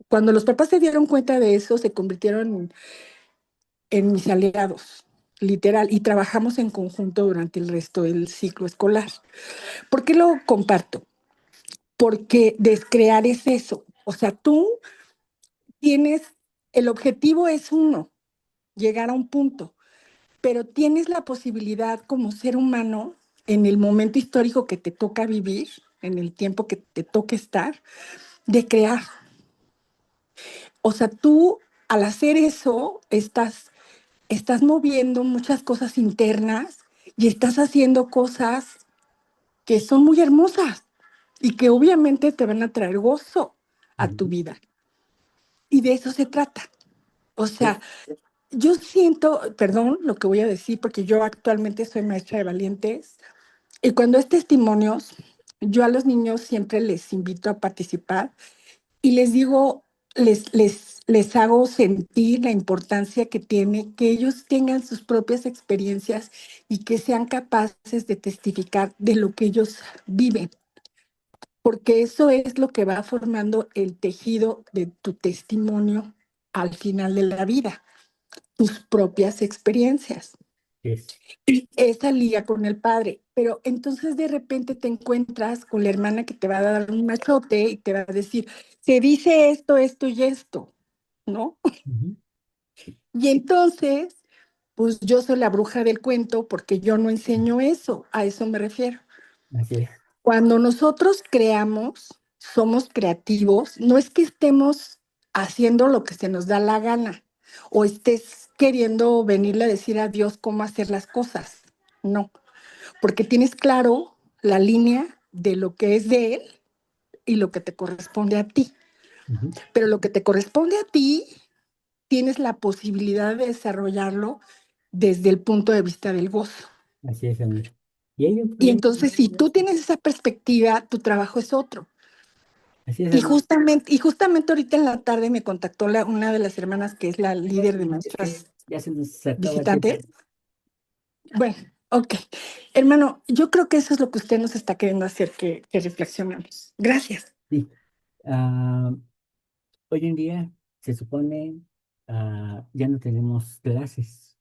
Cuando los papás se dieron cuenta de eso, se convirtieron en mis aliados, literal, y trabajamos en conjunto durante el resto del ciclo escolar. ¿Por qué lo comparto? Porque descrear es eso. O sea, tú tienes, el objetivo es uno, llegar a un punto, pero tienes la posibilidad como ser humano en el momento histórico que te toca vivir, en el tiempo que te toca estar, de crear. O sea, tú al hacer eso estás moviendo muchas cosas internas y estás haciendo cosas que son muy hermosas y que obviamente te van a traer gozo a tu Ujú. vida. Y de eso se trata. O Sí. sea, yo siento, perdón lo que voy a decir, porque yo actualmente soy maestra de valientes y cuando es testimonios, yo a los niños siempre les invito a participar y les digo, les hago sentir la importancia que tiene que ellos tengan sus propias experiencias y que sean capaces de testificar de lo que ellos viven, porque eso es lo que va formando el tejido de tu testimonio al final de la vida, tus propias experiencias. Es. Y esa liga con el padre, pero entonces de repente te encuentras con la hermana que te va a dar un machote y te va a decir, se dice esto y esto, ¿no? Ujú. Y entonces, pues yo soy la bruja del cuento porque yo no enseño eso, a eso me refiero. Así es. Cuando nosotros creamos, somos creativos, no es que estemos haciendo lo que se nos da la gana o estés queriendo venirle a decir a Dios cómo hacer las cosas, no, porque tienes claro la línea de lo que es de Él y lo que te corresponde a ti. Ujú. Pero lo que te corresponde a ti, tienes la posibilidad de desarrollarlo desde el punto de vista del gozo. Así es, amigo. Y hay un Y problema. entonces, si tú tienes esa perspectiva, tu trabajo es otro. Así es, Y amigo. justamente ahorita en la tarde me contactó una de las hermanas que es la líder de Es que maestras ya se nos acaba el tiempo. visitantes. Bueno, ok. Hermano, yo creo que eso es lo que usted nos está queriendo hacer que reflexionemos. Gracias. Sí. Ah, hoy en día se supone ya no tenemos clases,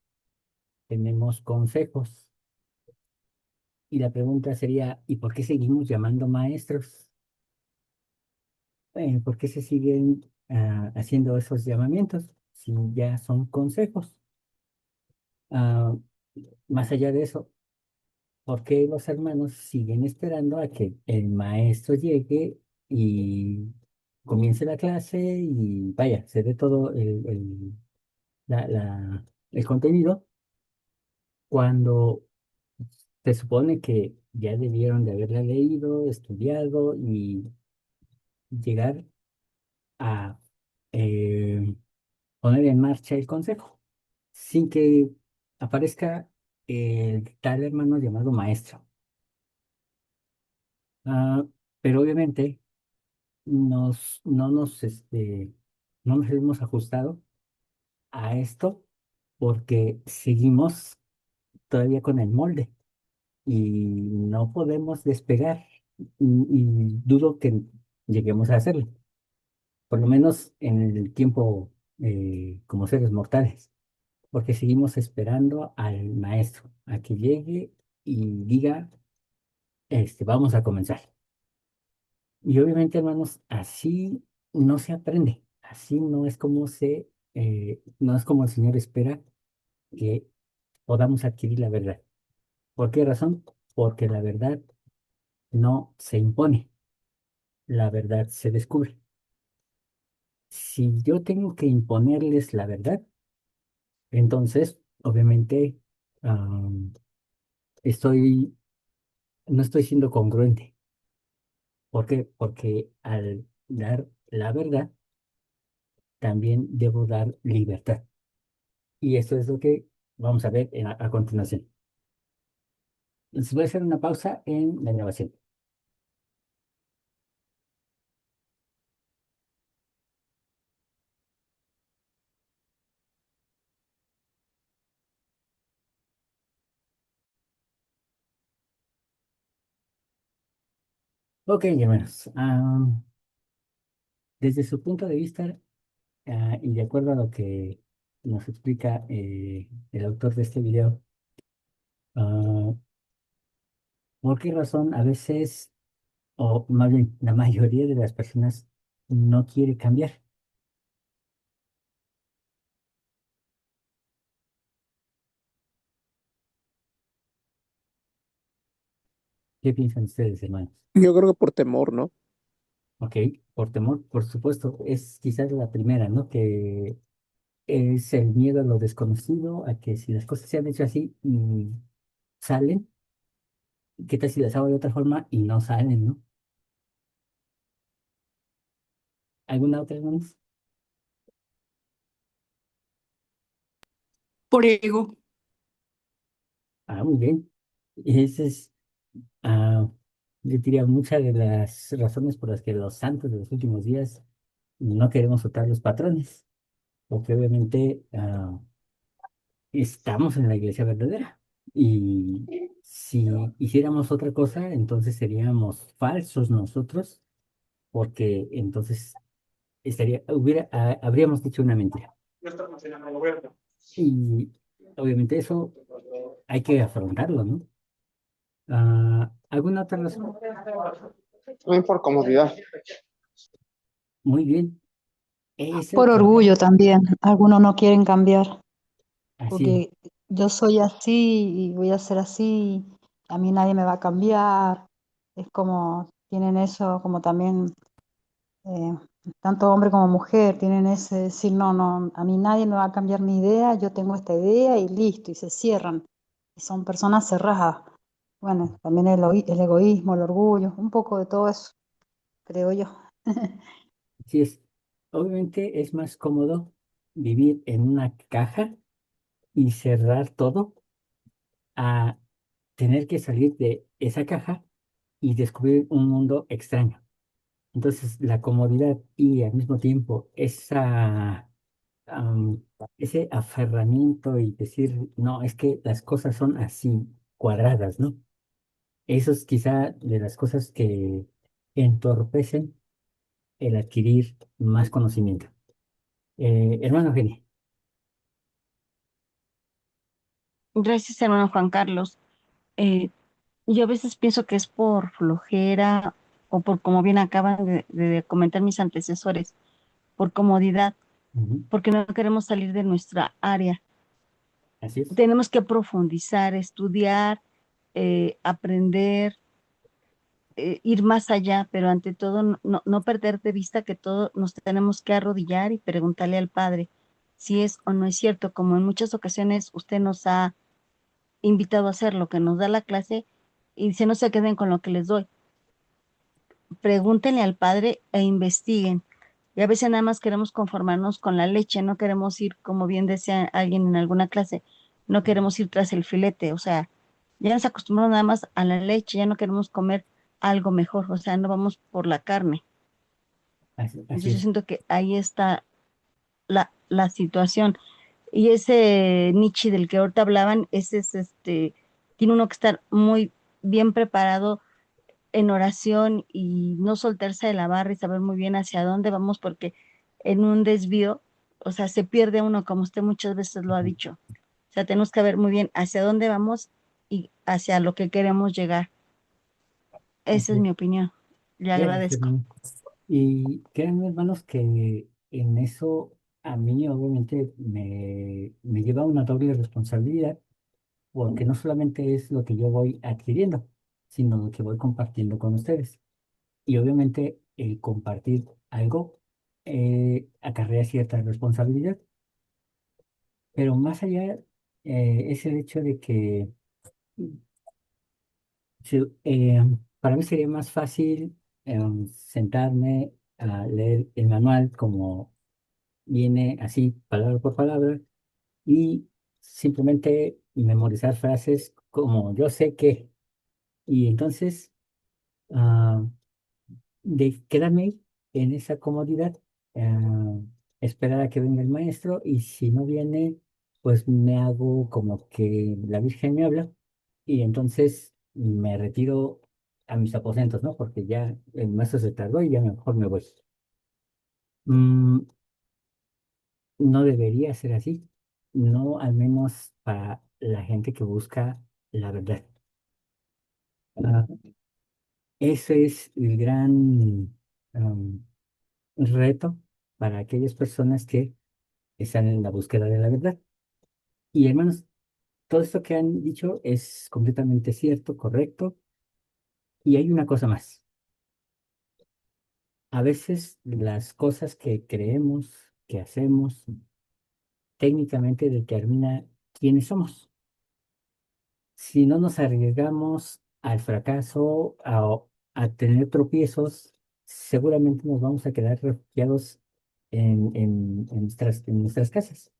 tenemos consejos. Y la pregunta sería, ¿y por qué seguimos llamando maestros? ¿Por qué se siguen haciendo esos llamamientos si ya son consejos? Ah, más allá de eso, ¿por qué los hermanos siguen esperando a que el maestro llegue y comience la clase y vaya, se dé todo el contenido cuando se supone que ya debieron de haberla leído, estudiado y llegar a eh, poner en marcha el consejo sin que aparezca el tal hermano llamado maestro? Ah, pero obviamente no nos hemos ajustado a esto porque seguimos todavía con el molde y no podemos despegar y dudo que lleguemos a hacerlo, por lo menos en el tiempo como seres mortales, porque seguimos esperando al maestro a que llegue y diga, vamos a comenzar. Y obviamente, hermanos, así no se aprende, así no es como no es como el Señor espera que podamos adquirir la verdad. ¿Por qué razón? Porque la verdad no se impone, la verdad se descubre. Si yo tengo que imponerles la verdad, entonces, obviamente, am, estoy, no estoy siendo congruente. ¿Por qué? Porque al dar la verdad, también debo dar libertad. Y eso es lo que vamos a ver a continuación. Les voy a hacer una pausa en la grabación. Ok, hermanos. Desde su punto de vista, y de acuerdo a lo que nos explica el autor de este video, ah, ¿por qué razón a veces, o más bien la mayoría de las personas, no quiere cambiar? ¿Qué piensan ustedes, hermanos? Yo creo que por temor, ¿no? Ok, por temor, por supuesto, es quizás la primera, ¿no? Que es el miedo a lo desconocido, a que si las cosas se han hecho así y salen, ¿qué tal si las hago de otra forma y no salen, ¿no? ¿Alguna otra, hermanos? Por ego. Muy bien. Esa es, ah, yo diría, muchas de las razones por las que los santos de los últimos días no queremos soltar los patrones, porque obviamente estamos en la iglesia verdadera. Y si hiciéramos otra cosa, entonces seríamos falsos nosotros, porque entonces habríamos dicho una mentira. Y obviamente eso hay que afrontarlo, ¿no? ¿Alguna otra razón? También por comodidad. Muy bien. Es el Por problema. orgullo también. Algunos no quieren cambiar, Así es. porque yo soy así y voy a ser así. A mí nadie me va a cambiar. Es como, tienen eso, como también, eh, tanto hombre como mujer, tienen ese decir, no, no, a mí nadie me va a cambiar mi idea, yo tengo esta idea y listo, y se cierran. Y son personas cerradas. Bueno, también el egoísmo, el orgullo, un poco de todo eso, creo yo. Así es. Obviamente es más cómodo vivir en una caja y cerrar todo a tener que salir de esa caja y descubrir un mundo extraño. Entonces, la comodidad y al mismo tiempo am, ese aferramiento y decir, no, es que las cosas son así, cuadradas, ¿no? Eso es quizá de las cosas que entorpecen el adquirir más conocimiento. Hermano Geni. Gracias, hermano Juan Carlos. Eh, yo a veces pienso que es por flojera o por, como bien acaban de comentar mis antecesores, por comodidad, Ujú, porque no queremos salir de nuestra área. así es. Tenemos que profundizar, estudiar, aprender, ir más allá, pero ante todo no perder de vista que todo nos tenemos que arrodillar y preguntarle al Padre si es o no es cierto, como en muchas ocasiones usted nos ha invitado a hacer lo que nos da la clase y dice no se queden con lo que les doy, pregúntenle al Padre e investiguen. Y a veces nada más queremos conformarnos con la leche, no queremos ir, como bien decía alguien en alguna clase, no queremos ir tras el filete, o sea, ya nos acostumbramos nada más a la leche, ya no queremos comer algo mejor, o sea, no vamos por la carne. Así Entonces yo es. siento que ahí está la situación. Y ese Nietzsche del que ahorita hablaban, ese es tiene uno que estar muy bien preparado en oración y no soltarse de la barra y saber muy bien hacia dónde vamos, porque en un desvío, o sea, se pierde uno, como usted muchas veces lo ha dicho. O sea, tenemos que ver muy bien hacia dónde vamos y hacia lo que queremos llegar. Esa Así es es. mi opinión. Le Gracias, agradezco. hermano. Y créanme, hermanos, que en eso a mí obviamente me lleva una doble responsabilidad, porque no solamente es lo que yo voy adquiriendo, sino lo que voy compartiendo con ustedes. Y obviamente el compartir algo acarrea cierta responsabilidad, pero más allá es el hecho de que para mí sería más fácil sentarme a leer el manual como viene así, palabra por palabra, y simplemente memorizar frases como yo sé que, y entonces ah, de quedarme en esa comodidad, ah, esperar a que venga el maestro, y si no viene, pues me hago como que la Virgen me habla, y entonces me retiro a mis aposentos, ¿no? Porque ya el maestro se tardó y ya mejor me voy. Mm, no debería ser así, no al menos para la gente que busca la verdad. Ah, ese es el gran reto para aquellas personas que están en la búsqueda de la verdad. Y hermanos, todo esto que han dicho es completamente cierto, correcto, y hay una cosa más. A veces las cosas que creemos, que hacemos, técnicamente determina quiénes somos. Si no nos arriesgamos al fracaso, a tener tropiezos, seguramente nos vamos a quedar refugiados en nuestras casas.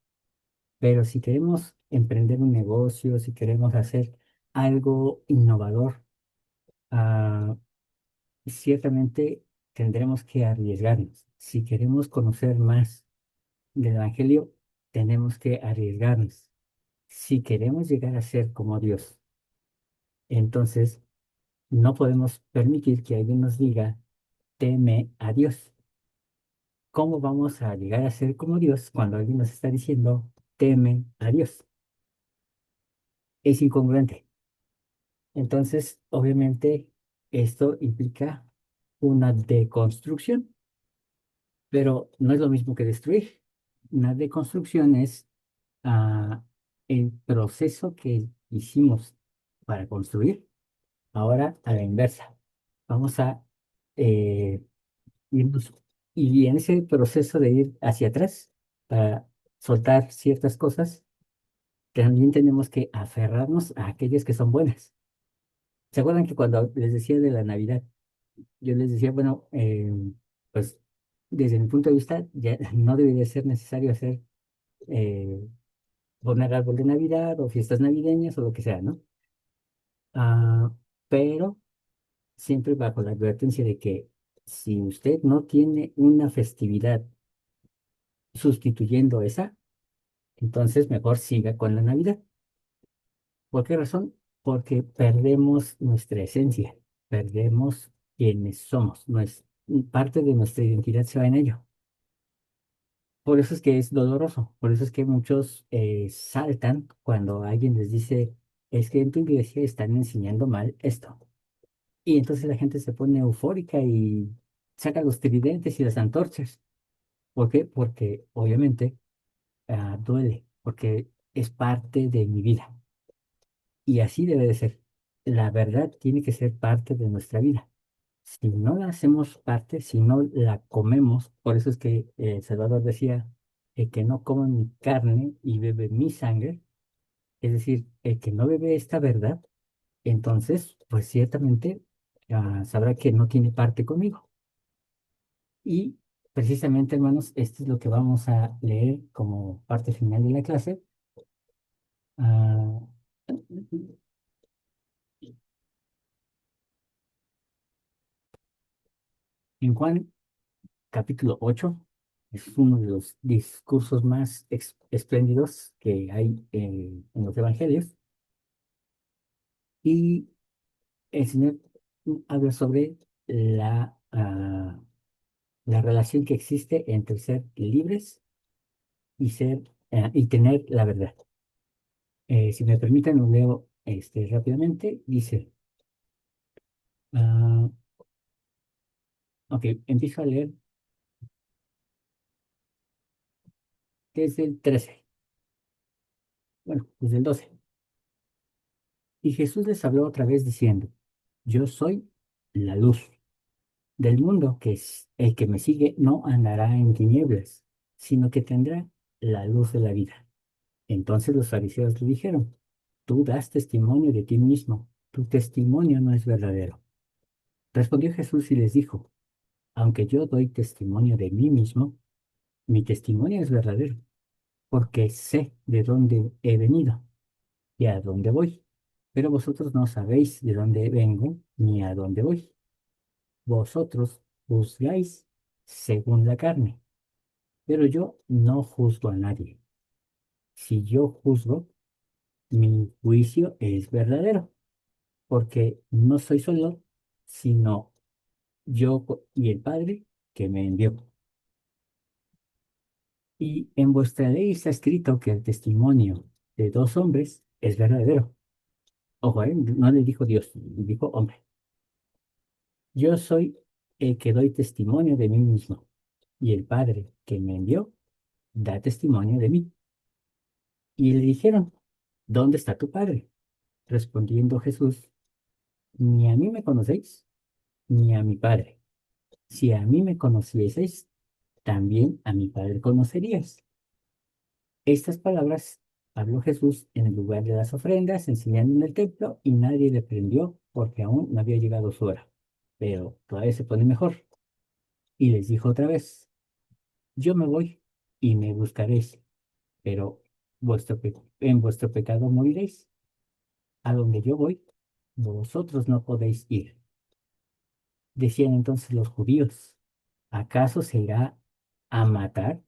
Pero si queremos emprender un negocio, si queremos hacer algo innovador, ah, ciertamente tendremos que arriesgarnos. Si queremos conocer más del Evangelio, tenemos que arriesgarnos. Si queremos llegar a ser como Dios, entonces no podemos permitir que alguien nos diga, teme a Dios. ¿Cómo vamos a llegar a ser como Dios cuando alguien nos está diciendo, teme a Dios? Es incongruente. Entonces, obviamente, esto implica una deconstrucción, pero no es lo mismo que destruir. Una deconstrucción es el proceso que hicimos para construir, ahora a la inversa. Vamos a eh, irnos, y en ese proceso de ir hacia atrás para soltar ciertas cosas, también tenemos que aferrarnos a aquellas que son buenas. ¿Se acuerdan que cuando les decía de la Navidad, yo les decía, bueno, pues desde mi punto de vista ya no debería ser necesario hacer, eh, poner árbol de Navidad o fiestas navideñas o lo que sea, ¿no? Ah, pero siempre bajo la advertencia de que si usted no tiene una festividad sustituyendo esa, entonces mejor siga con la Navidad. ¿Por qué razón? Porque perdemos nuestra esencia, perdemos quienes somos, parte de nuestra identidad se va en ello. Por eso es que es doloroso, por eso es que muchos saltan cuando alguien les dice, es que en tu iglesia están enseñando mal esto. Y entonces la gente se pone eufórica y saca los tridentes y las antorchas. ¿Por qué? Porque obviamente duele, porque es parte de mi vida. Y así debe de ser. La verdad tiene que ser parte de nuestra vida. Si no la hacemos parte, si no la comemos, por eso es que Salvador decía, el que no come mi carne y bebe mi sangre, es decir, el que no bebe esta verdad, entonces, pues ciertamente sabrá que no tiene parte conmigo. Y precisamente, hermanos, esto es lo que vamos a leer como parte final de la clase. Ah, en Juan capítulo 8 es uno de los discursos más espléndidos que hay en los evangelios. Y el Señor habla sobre la relación que existe entre ser libres y tener la verdad. Si me permiten, lo leo rápidamente. Dice, ah, ok, empiezo a leer desde el 13, bueno, desde el 12. Y Jesús les habló otra vez diciendo, yo soy la luz del mundo, que es el que me sigue no andará en tinieblas, sino que tendrá la luz de la vida. Entonces los fariseos le dijeron, tú das testimonio de ti mismo, tu testimonio no es verdadero. Respondió Jesús y les dijo, aunque yo doy testimonio de mí mismo, mi testimonio es verdadero, porque sé de dónde he venido y a dónde voy. Pero vosotros no sabéis de dónde vengo ni a dónde voy. Vosotros juzgáis según la carne, pero yo no juzgo a nadie. Si yo juzgo, mi juicio es verdadero, porque no soy solo, sino y el Padre que me envió. Y en vuestra ley está escrito que el testimonio de dos hombres es verdadero. Ojo, no le dijo Dios, le dijo hombre. Yo soy el que doy testimonio de mí mismo, y el Padre que me envió da testimonio de mí. Y le dijeron, ¿dónde está tu Padre? Respondiendo Jesús, ni a mí me conocéis, ni a mi Padre. Si a mí me conocieseis, también a mi Padre conocerías. Estas palabras habló Jesús en el lugar de las ofrendas, enseñando en el templo, y nadie le prendió porque aún no había llegado su hora. Pero todavía se pone mejor. Y les dijo otra vez, yo me voy y me buscaréis, pero en vuestro pecado moriréis. A donde yo voy, vosotros no podéis ir. Decían entonces los judíos, ¿acaso se irá a matar?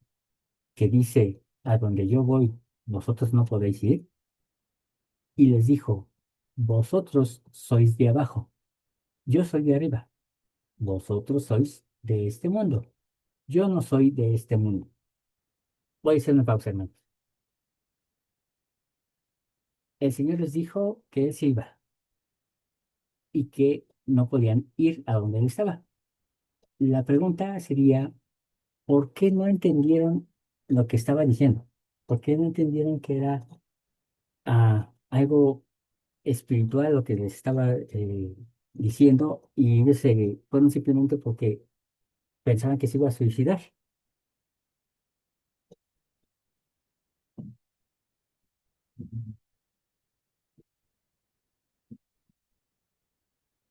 Que dice, a donde yo voy, vosotros no podéis ir. Y les dijo, vosotros sois de abajo, yo soy de arriba. Vosotros sois de este mundo, yo no soy de este mundo. Voy a hacer una pausa, hermano. El Señor les dijo que Él se iba y que no podían ir a donde Él estaba. La pregunta sería, ¿por qué no entendieron lo que estaba diciendo? ¿Por qué no entendieron que era algo espiritual lo que les estaba diciendo y ellos se fueron simplemente porque pensaban que se iba a suicidar?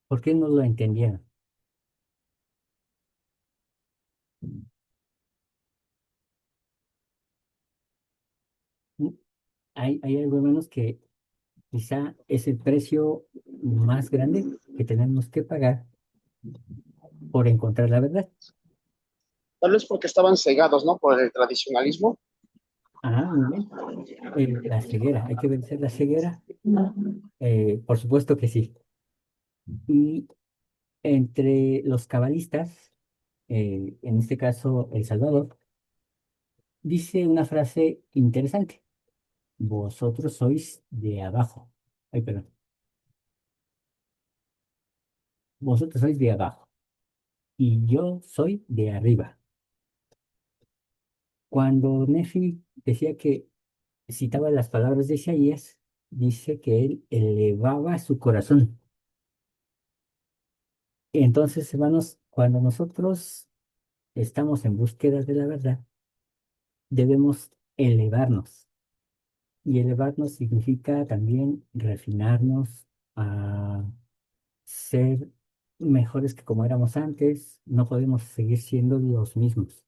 ¿Por qué no lo entendieron? ¿Mm? Hay algo menos que quizá es el precio más grande que tenemos que pagar por encontrar la verdad. Tal vez porque estaban cegados, ¿no? Por el tradicionalismo. Ah, muy bien. La ceguera, hay que vencer la ceguera. Por supuesto que sí. Y entre los cabalistas, en este caso El Salvador, dice una frase interesante. Vosotros sois de abajo. Ay, perdón. Vosotros sois de abajo y yo soy de arriba. Cuando Nefi decía que citaba las palabras de Isaías, dice que él elevaba su corazón. Entonces, hermanos, cuando nosotros estamos en búsqueda de la verdad, debemos elevarnos. Y elevarnos significa también refinarnos a ser mejores que como éramos antes. No podemos seguir siendo los mismos.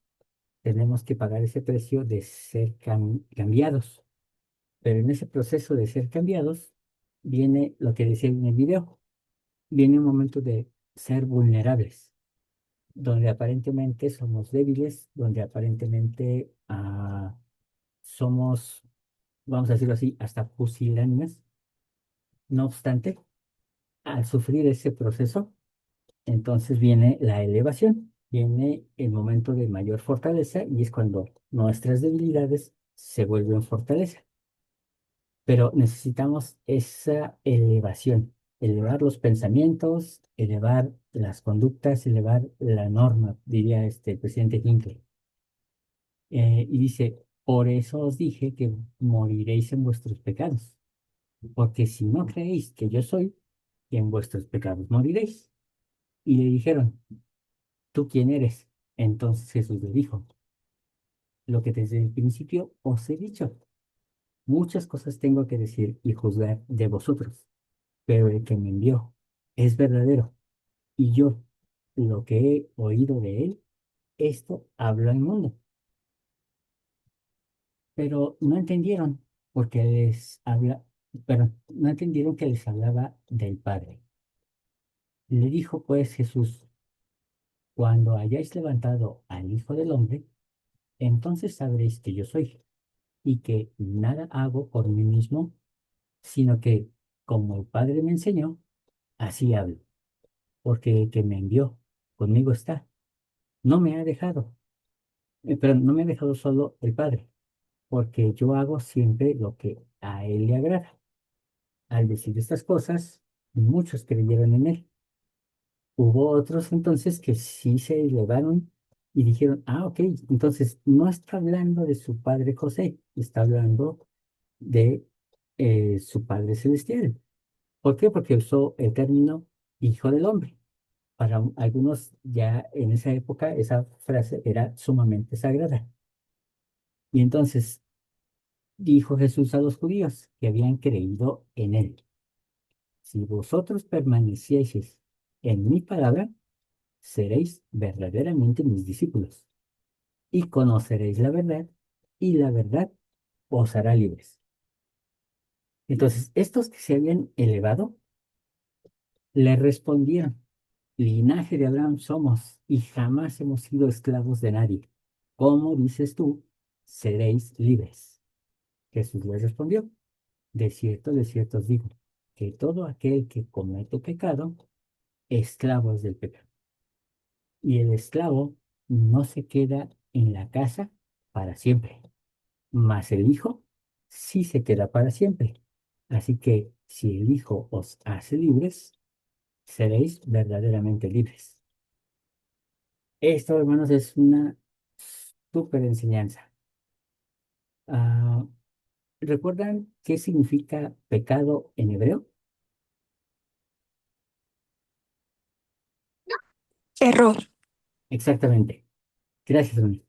Tenemos que pagar ese precio de ser cambiados. Pero en ese proceso de ser cambiados, viene lo que decía en el video, viene un momento de ser vulnerables, donde aparentemente somos débiles, donde aparentemente somos, vamos a decirlo así, hasta pusilánimes. No obstante, al sufrir ese proceso, entonces viene la elevación, viene el momento de mayor fortaleza y es cuando nuestras debilidades se vuelven fortaleza. Pero necesitamos esa elevación, elevar los pensamientos, elevar las conductas, elevar la norma, diría este presidente Hinckley. Y dice, por eso os dije que moriréis en vuestros pecados, porque si no creéis que yo soy, en vuestros pecados moriréis. Y le dijeron, ¿tú quién eres? Entonces Jesús le dijo, lo que desde el principio os he dicho, muchas cosas tengo que decir y juzgar de vosotros, pero el que me envió es verdadero, y yo, lo que he oído de él, esto hablo al mundo. Pero no entendieron, porque pero no entendieron que les hablaba del Padre. Le dijo pues Jesús, cuando hayáis levantado al Hijo del Hombre, entonces sabréis que yo soy, y que nada hago por mí mismo, sino que, como el Padre me enseñó, así hablo, porque el que me envió conmigo está. No me ha dejado, pero no me ha dejado solo el Padre, porque yo hago siempre lo que a Él le agrada. Al decir estas cosas, muchos creyeron en Él. Hubo otros entonces que sí se elevaron y dijeron, ah, ok, entonces no está hablando de su Padre José, está hablando de su Padre Celestial. ¿Por qué? Porque usó el término Hijo del Hombre. Para algunos ya en esa época esa frase era sumamente sagrada. Y entonces dijo Jesús a los judíos que habían creído en él. Si vosotros permanecieseis en mi palabra, seréis verdaderamente mis discípulos y conoceréis la verdad y la verdad os hará libres. Entonces, estos que se habían elevado le respondieron, linaje de Abraham somos y jamás hemos sido esclavos de nadie. ¿Cómo dices tú, seréis libres? Jesús les respondió, de cierto os digo, que todo aquel que comete pecado, esclavo es del pecado. Y el esclavo no se queda en la casa para siempre, mas el Hijo sí se queda para siempre. Así que si el Hijo os hace libres, seréis verdaderamente libres. Esto, hermanos, es una súper enseñanza. Ah, ¿recuerdan qué significa pecado en hebreo? Error. Exactamente. Gracias, Ronnie.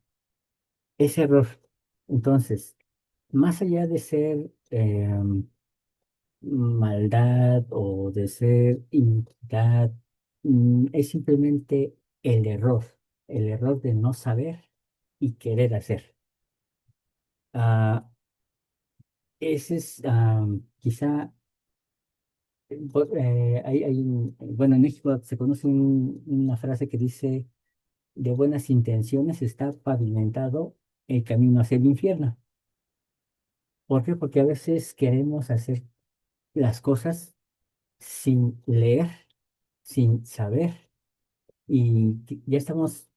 Es error. Entonces, más allá de ser maldad o de ser iniquidad, es simplemente el error de no saber y querer hacer. Ah, ese es quizá, bueno, en México se conoce una frase que dice, de buenas intenciones está pavimentado el camino hacia el infierno. ¿Por qué? Porque a veces queremos hacer las cosas sin leer, sin saber, y ya estamos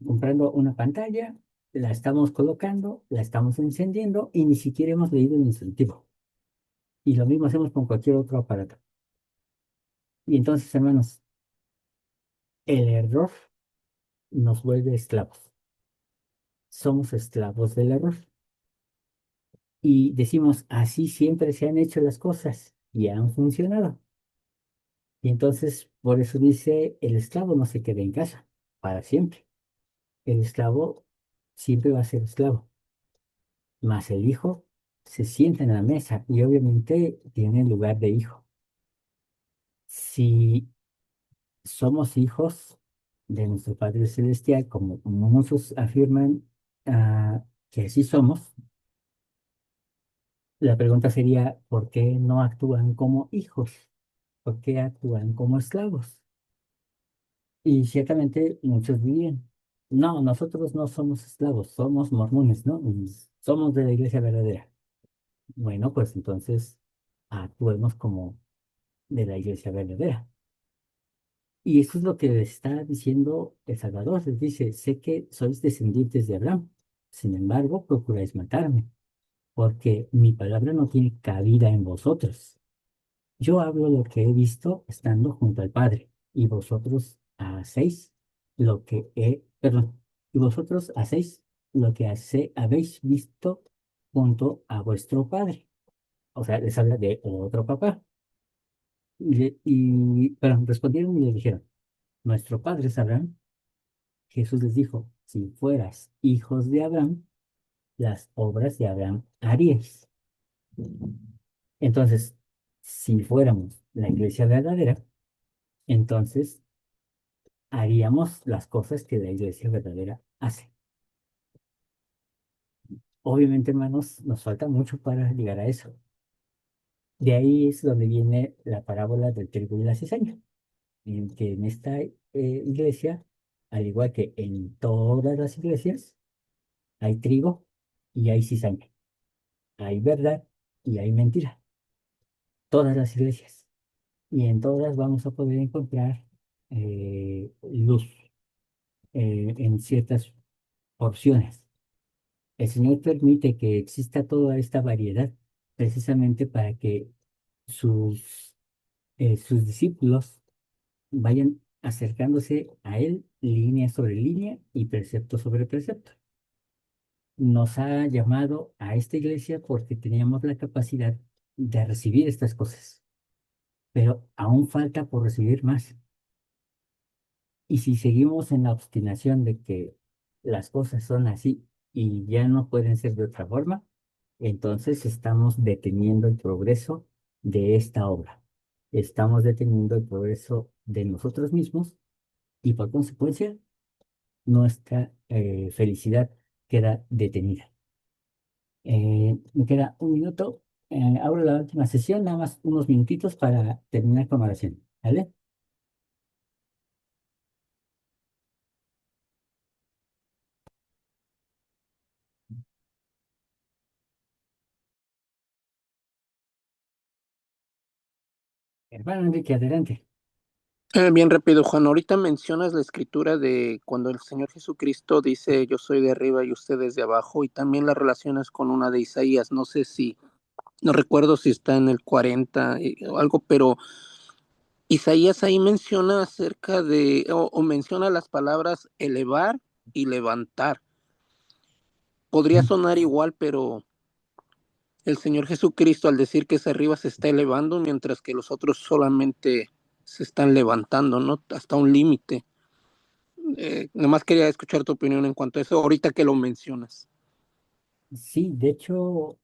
comprando una pantalla, la estamos colocando, la estamos encendiendo y ni siquiera hemos leído el instructivo. Y lo mismo hacemos con cualquier otro aparato. Y entonces, hermanos, el error nos vuelve esclavos. Somos esclavos del error. Y decimos, así siempre se han hecho las cosas y han funcionado. Y entonces, por eso dice, el esclavo no se queda en casa para siempre. El esclavo siempre va a ser esclavo, mas el hijo se sienta en la mesa y obviamente tiene el lugar de hijo. Si somos hijos de nuestro Padre Celestial, como muchos afirman que así somos, la pregunta sería, ¿por qué no actúan como hijos? ¿Por qué actúan como esclavos? Y ciertamente muchos dirían, no, nosotros no somos esclavos, somos mormones, ¿no? Y somos de la iglesia verdadera. Bueno, pues entonces actuemos como de la iglesia verdadera. Y eso es lo que les está diciendo el Salvador. Les dice, sé que sois descendientes de Abraham, sin embargo, procuráis matarme, porque mi palabra no tiene cabida en vosotros. Yo hablo lo que he visto estando junto al Padre, y vosotros hacéis perdón, y vosotros hacéis lo que habéis visto junto a vuestro Padre. O sea, les habla de otro papá. Pero respondieron y le dijeron, nuestro padre es Abraham. Jesús les dijo, si fueras hijos de Abraham, las obras de Abraham haríais. Entonces, si fuéramos la iglesia verdadera, entonces haríamos las cosas que la iglesia verdadera hace. Obviamente, hermanos, nos falta mucho para llegar a eso. De ahí es donde viene la parábola del trigo y la cizaña, en que en esta iglesia, al igual que en todas las iglesias, hay trigo y hay cizaña, hay verdad y hay mentira. Todas las iglesias. Y en todas vamos a poder encontrar luz en ciertas porciones. El Señor permite que exista toda esta variedad precisamente para que sus discípulos vayan acercándose a Él línea sobre línea y precepto sobre precepto. Nos ha llamado a esta iglesia porque teníamos la capacidad de recibir estas cosas, pero aún falta por recibir más. Y si seguimos en la obstinación de que las cosas son así y ya no pueden ser de otra forma, entonces estamos deteniendo el progreso de esta obra. Estamos deteniendo el progreso de nosotros mismos y por consecuencia nuestra felicidad queda detenida. Me queda un minuto. Abro la última sesión, nada más unos minutitos para terminar con oración. ¿Vale? Hermano Enrique, adelante. Bien rápido, Juan. Ahorita mencionas la escritura de cuando el Señor Jesucristo dice yo soy de arriba y ustedes de abajo, y también la relacionas con una de Isaías. No sé si, no recuerdo si está en el 40 o algo, pero Isaías ahí menciona acerca de, o menciona las palabras elevar y levantar. Podría sonar igual, pero el Señor Jesucristo al decir que es arriba se está elevando, mientras que los otros solamente se están levantando, ¿no? Hasta un límite. Nomás quería escuchar tu opinión en cuanto a eso, ahorita que lo mencionas. Sí, de hecho,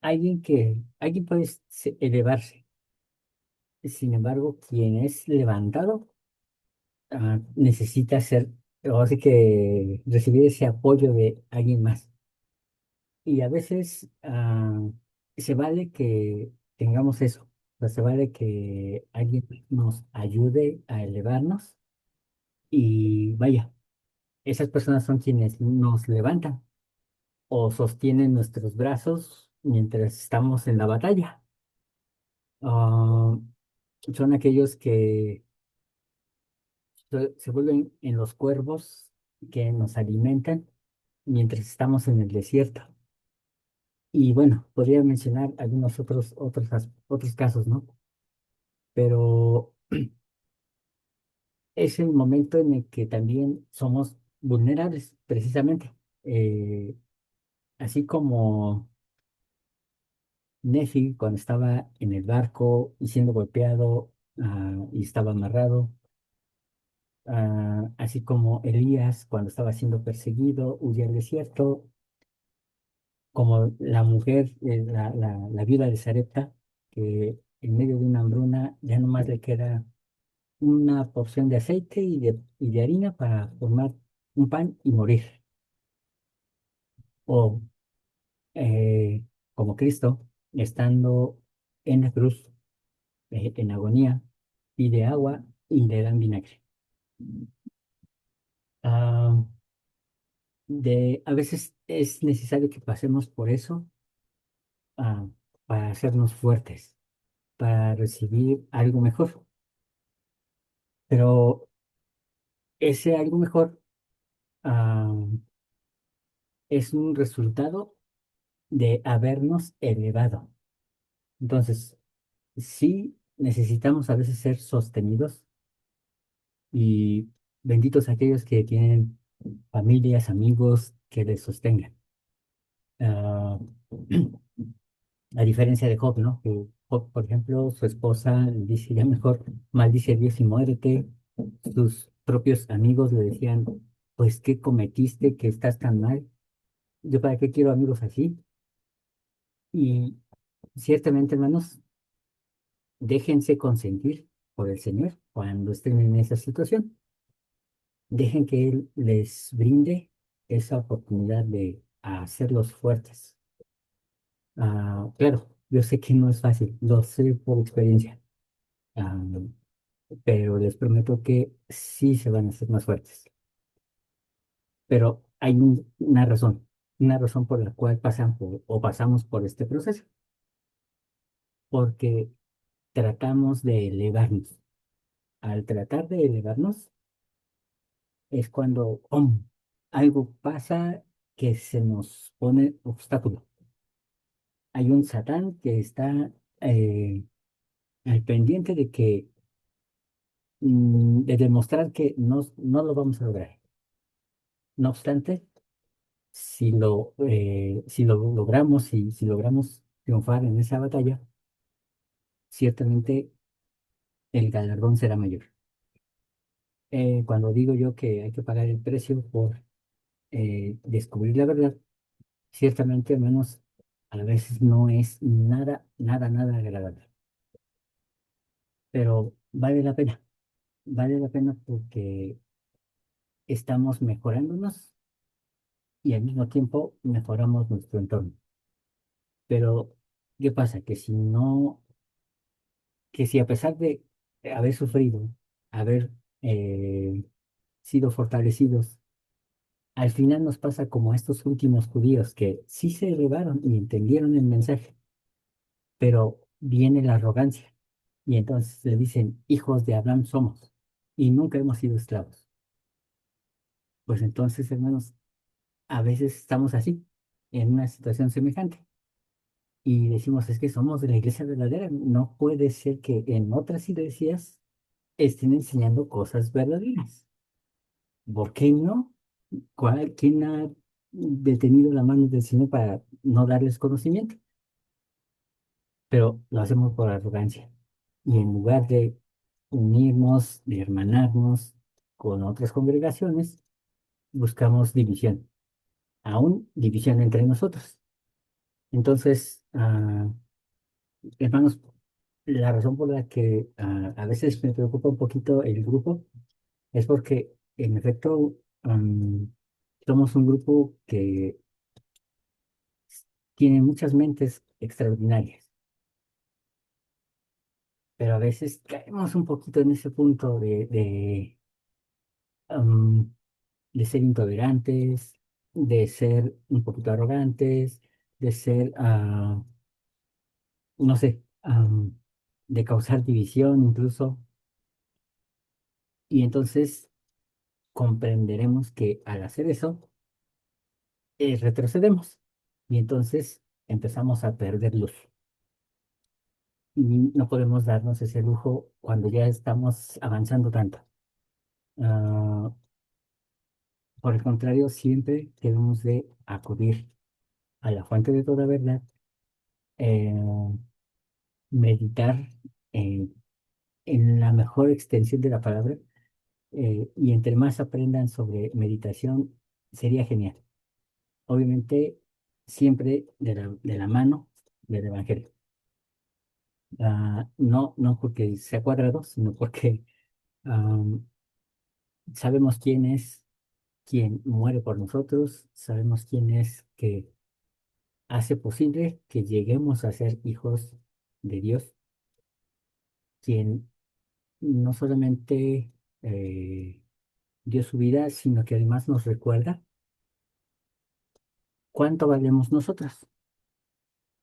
alguien puede elevarse. Sin embargo, quien es levantado necesita o sea que recibir ese apoyo de alguien más. Y a veces se vale que tengamos eso. O sea, se vale que alguien nos ayude a elevarnos y vaya, esas personas son quienes nos levantan o sostienen nuestros brazos mientras estamos en la batalla. Ah, son aquellos que se vuelven en los cuervos que nos alimentan mientras estamos en el desierto. Y bueno, podría mencionar algunos otros casos, ¿no? Pero es el momento en el que también somos vulnerables, precisamente. Así como Nefi cuando estaba en el barco y siendo golpeado y estaba amarrado, así como Elías cuando estaba siendo perseguido, huyó al desierto, como la mujer, la viuda de Sarepta, que en medio de una hambruna ya nomás le queda una porción de aceite y de harina para formar un pan y morir. O eh, como Cristo, estando en la cruz, en agonía, pide agua y le dan vinagre. Ah, a veces es necesario que pasemos por eso para hacernos fuertes, para recibir algo mejor. Pero ese algo mejor ah, es un resultado de habernos elevado. Entonces, sí necesitamos a veces ser sostenidos y benditos aquellos que tienen familias, amigos que les sostengan. Ah, a diferencia de Job, ¿no? Que Job, por ejemplo, su esposa dice, ya mejor maldice a Dios y muérete. Sus propios amigos le decían, pues, ¿qué cometiste que estás tan mal? ¿Yo para qué quiero amigos así? Y ciertamente, hermanos, déjense consentir por el Señor cuando estén en esa situación. Dejen que Él les brinde esa oportunidad de hacerlos fuertes. Claro, yo sé que no es fácil, lo sé por experiencia, ah, pero les prometo que sí se van a hacer más fuertes. Pero hay una razón por la cual pasamos por este proceso, porque tratamos de elevarnos. Al tratar de elevarnos es cuando algo pasa que se nos pone obstáculo. Hay un Satán que está eh, al pendiente de de demostrar que no lo vamos a lograr. No obstante, si lo logramos y si logramos triunfar en esa batalla, ciertamente el galardón será mayor. Cuando digo yo que hay que pagar el precio por descubrir la verdad, ciertamente, al menos a veces no es nada, nada, nada agradable, pero vale la pena porque estamos mejorándonos y al mismo tiempo mejoramos nuestro entorno. Pero, ¿qué pasa? Que si a pesar de haber sufrido, haber eh, sido fortalecidos, al final nos pasa como a estos últimos judíos que sí se elevaron y entendieron el mensaje, pero viene la arrogancia y entonces le dicen, hijos de Abraham somos y nunca hemos sido esclavos. Pues entonces, hermanos, a veces estamos así, en una situación semejante. Y decimos, es que somos de la iglesia verdadera. No puede ser que en otras iglesias estén enseñando cosas verdaderas. ¿Por qué no? ¿Quién ha detenido la mano del Señor para no darles conocimiento? Pero lo hacemos por arrogancia. Y en lugar de unirnos, de hermanarnos con otras congregaciones, buscamos división, aún división entre nosotros. Entonces, hermanos, la razón por la que a veces me preocupa un poquito el grupo es porque, en efecto, somos un grupo que tiene muchas mentes extraordinarias, pero a veces caemos un poquito en ese punto am, de ser intolerantes, de ser un poquito arrogantes, de ser, no sé, de causar división incluso. Y entonces comprenderemos que al hacer eso, retrocedemos y entonces empezamos a perder luz. Y no podemos darnos ese lujo cuando ya estamos avanzando tanto. Ah, por el contrario, siempre debemos de acudir a la fuente de toda verdad, eh, meditar en, en la mejor extensión de la palabra, y entre más aprendan sobre meditación, sería genial. Obviamente, siempre de la mano del Evangelio. No porque sea cuadrado, sino porque am, sabemos quién es quien muere por nosotros, sabemos quién es que hace posible que lleguemos a ser hijos de Dios, quien no solamente dio su vida, sino que además nos recuerda cuánto valemos nosotros,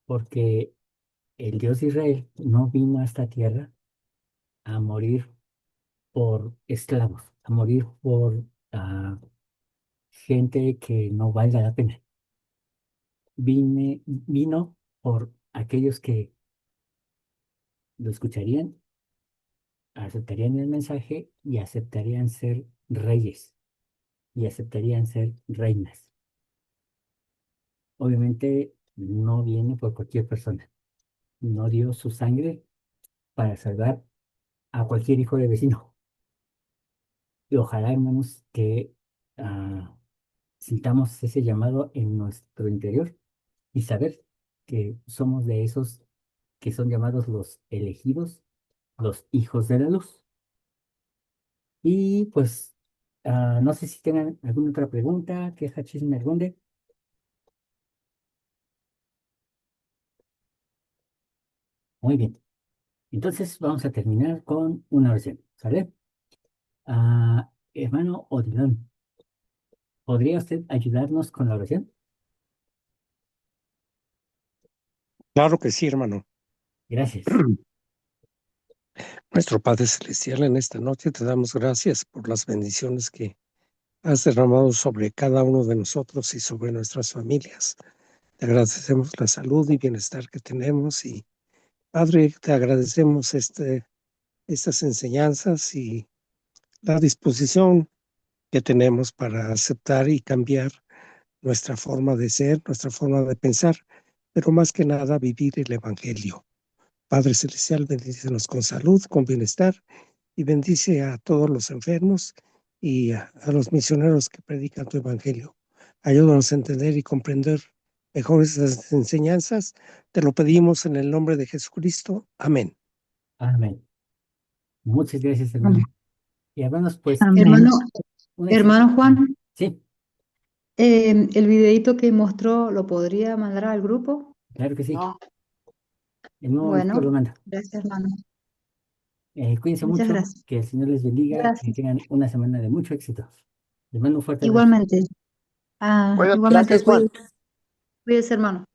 porque el Dios de Israel no vino a esta tierra a morir por esclavos, a morir por gente que no valga la pena. Vino por aquellos que lo escucharían, aceptarían el mensaje y aceptarían ser reyes y aceptarían ser reinas. Obviamente no viene por cualquier persona. No dio su sangre para salvar a cualquier hijo de vecino. Y ojalá, hermanos, que ah, sintamos ese llamado en nuestro interior y saber que somos de esos que son llamados los elegidos, los hijos de la luz. Y pues, no sé si tengan alguna otra pregunta, queja, chisme, alguna. Muy bien. Entonces vamos a terminar con una oración, ¿sale? Hermano Odilon, ¿podría usted ayudarnos con la oración? Claro que sí, hermano. Gracias. Nuestro Padre Celestial, en esta noche te damos gracias por las bendiciones que has derramado sobre cada uno de nosotros y sobre nuestras familias. Te agradecemos la salud y bienestar que tenemos y, Padre, te agradecemos estas enseñanzas y la disposición que tenemos para aceptar y cambiar nuestra forma de ser, nuestra forma de pensar, pero más que nada vivir el Evangelio. Padre Celestial, bendícenos con salud, con bienestar y bendice a todos los enfermos y a los misioneros que predican tu Evangelio. Ayúdanos a entender y comprender mejor esas enseñanzas. Te lo pedimos en el nombre de Jesucristo. Amén. Amén. Muchas gracias, Amén. hermano. Y hermanos, pues, Amén. Hermano, una hermano Juan, Sí, el videito que mostró, ¿lo podría mandar al grupo? claro que sí. No, En un momento lo Bueno, mando. gracias, hermano. Cuídense Muchas mucho, gracias. que el Señor les bendiga, que Gracias. tengan una semana de mucho éxito. Les mando un fuerte abrazo. Igualmente. cuídate. Igualmente, Gracias, Juan. cuídese, hermano.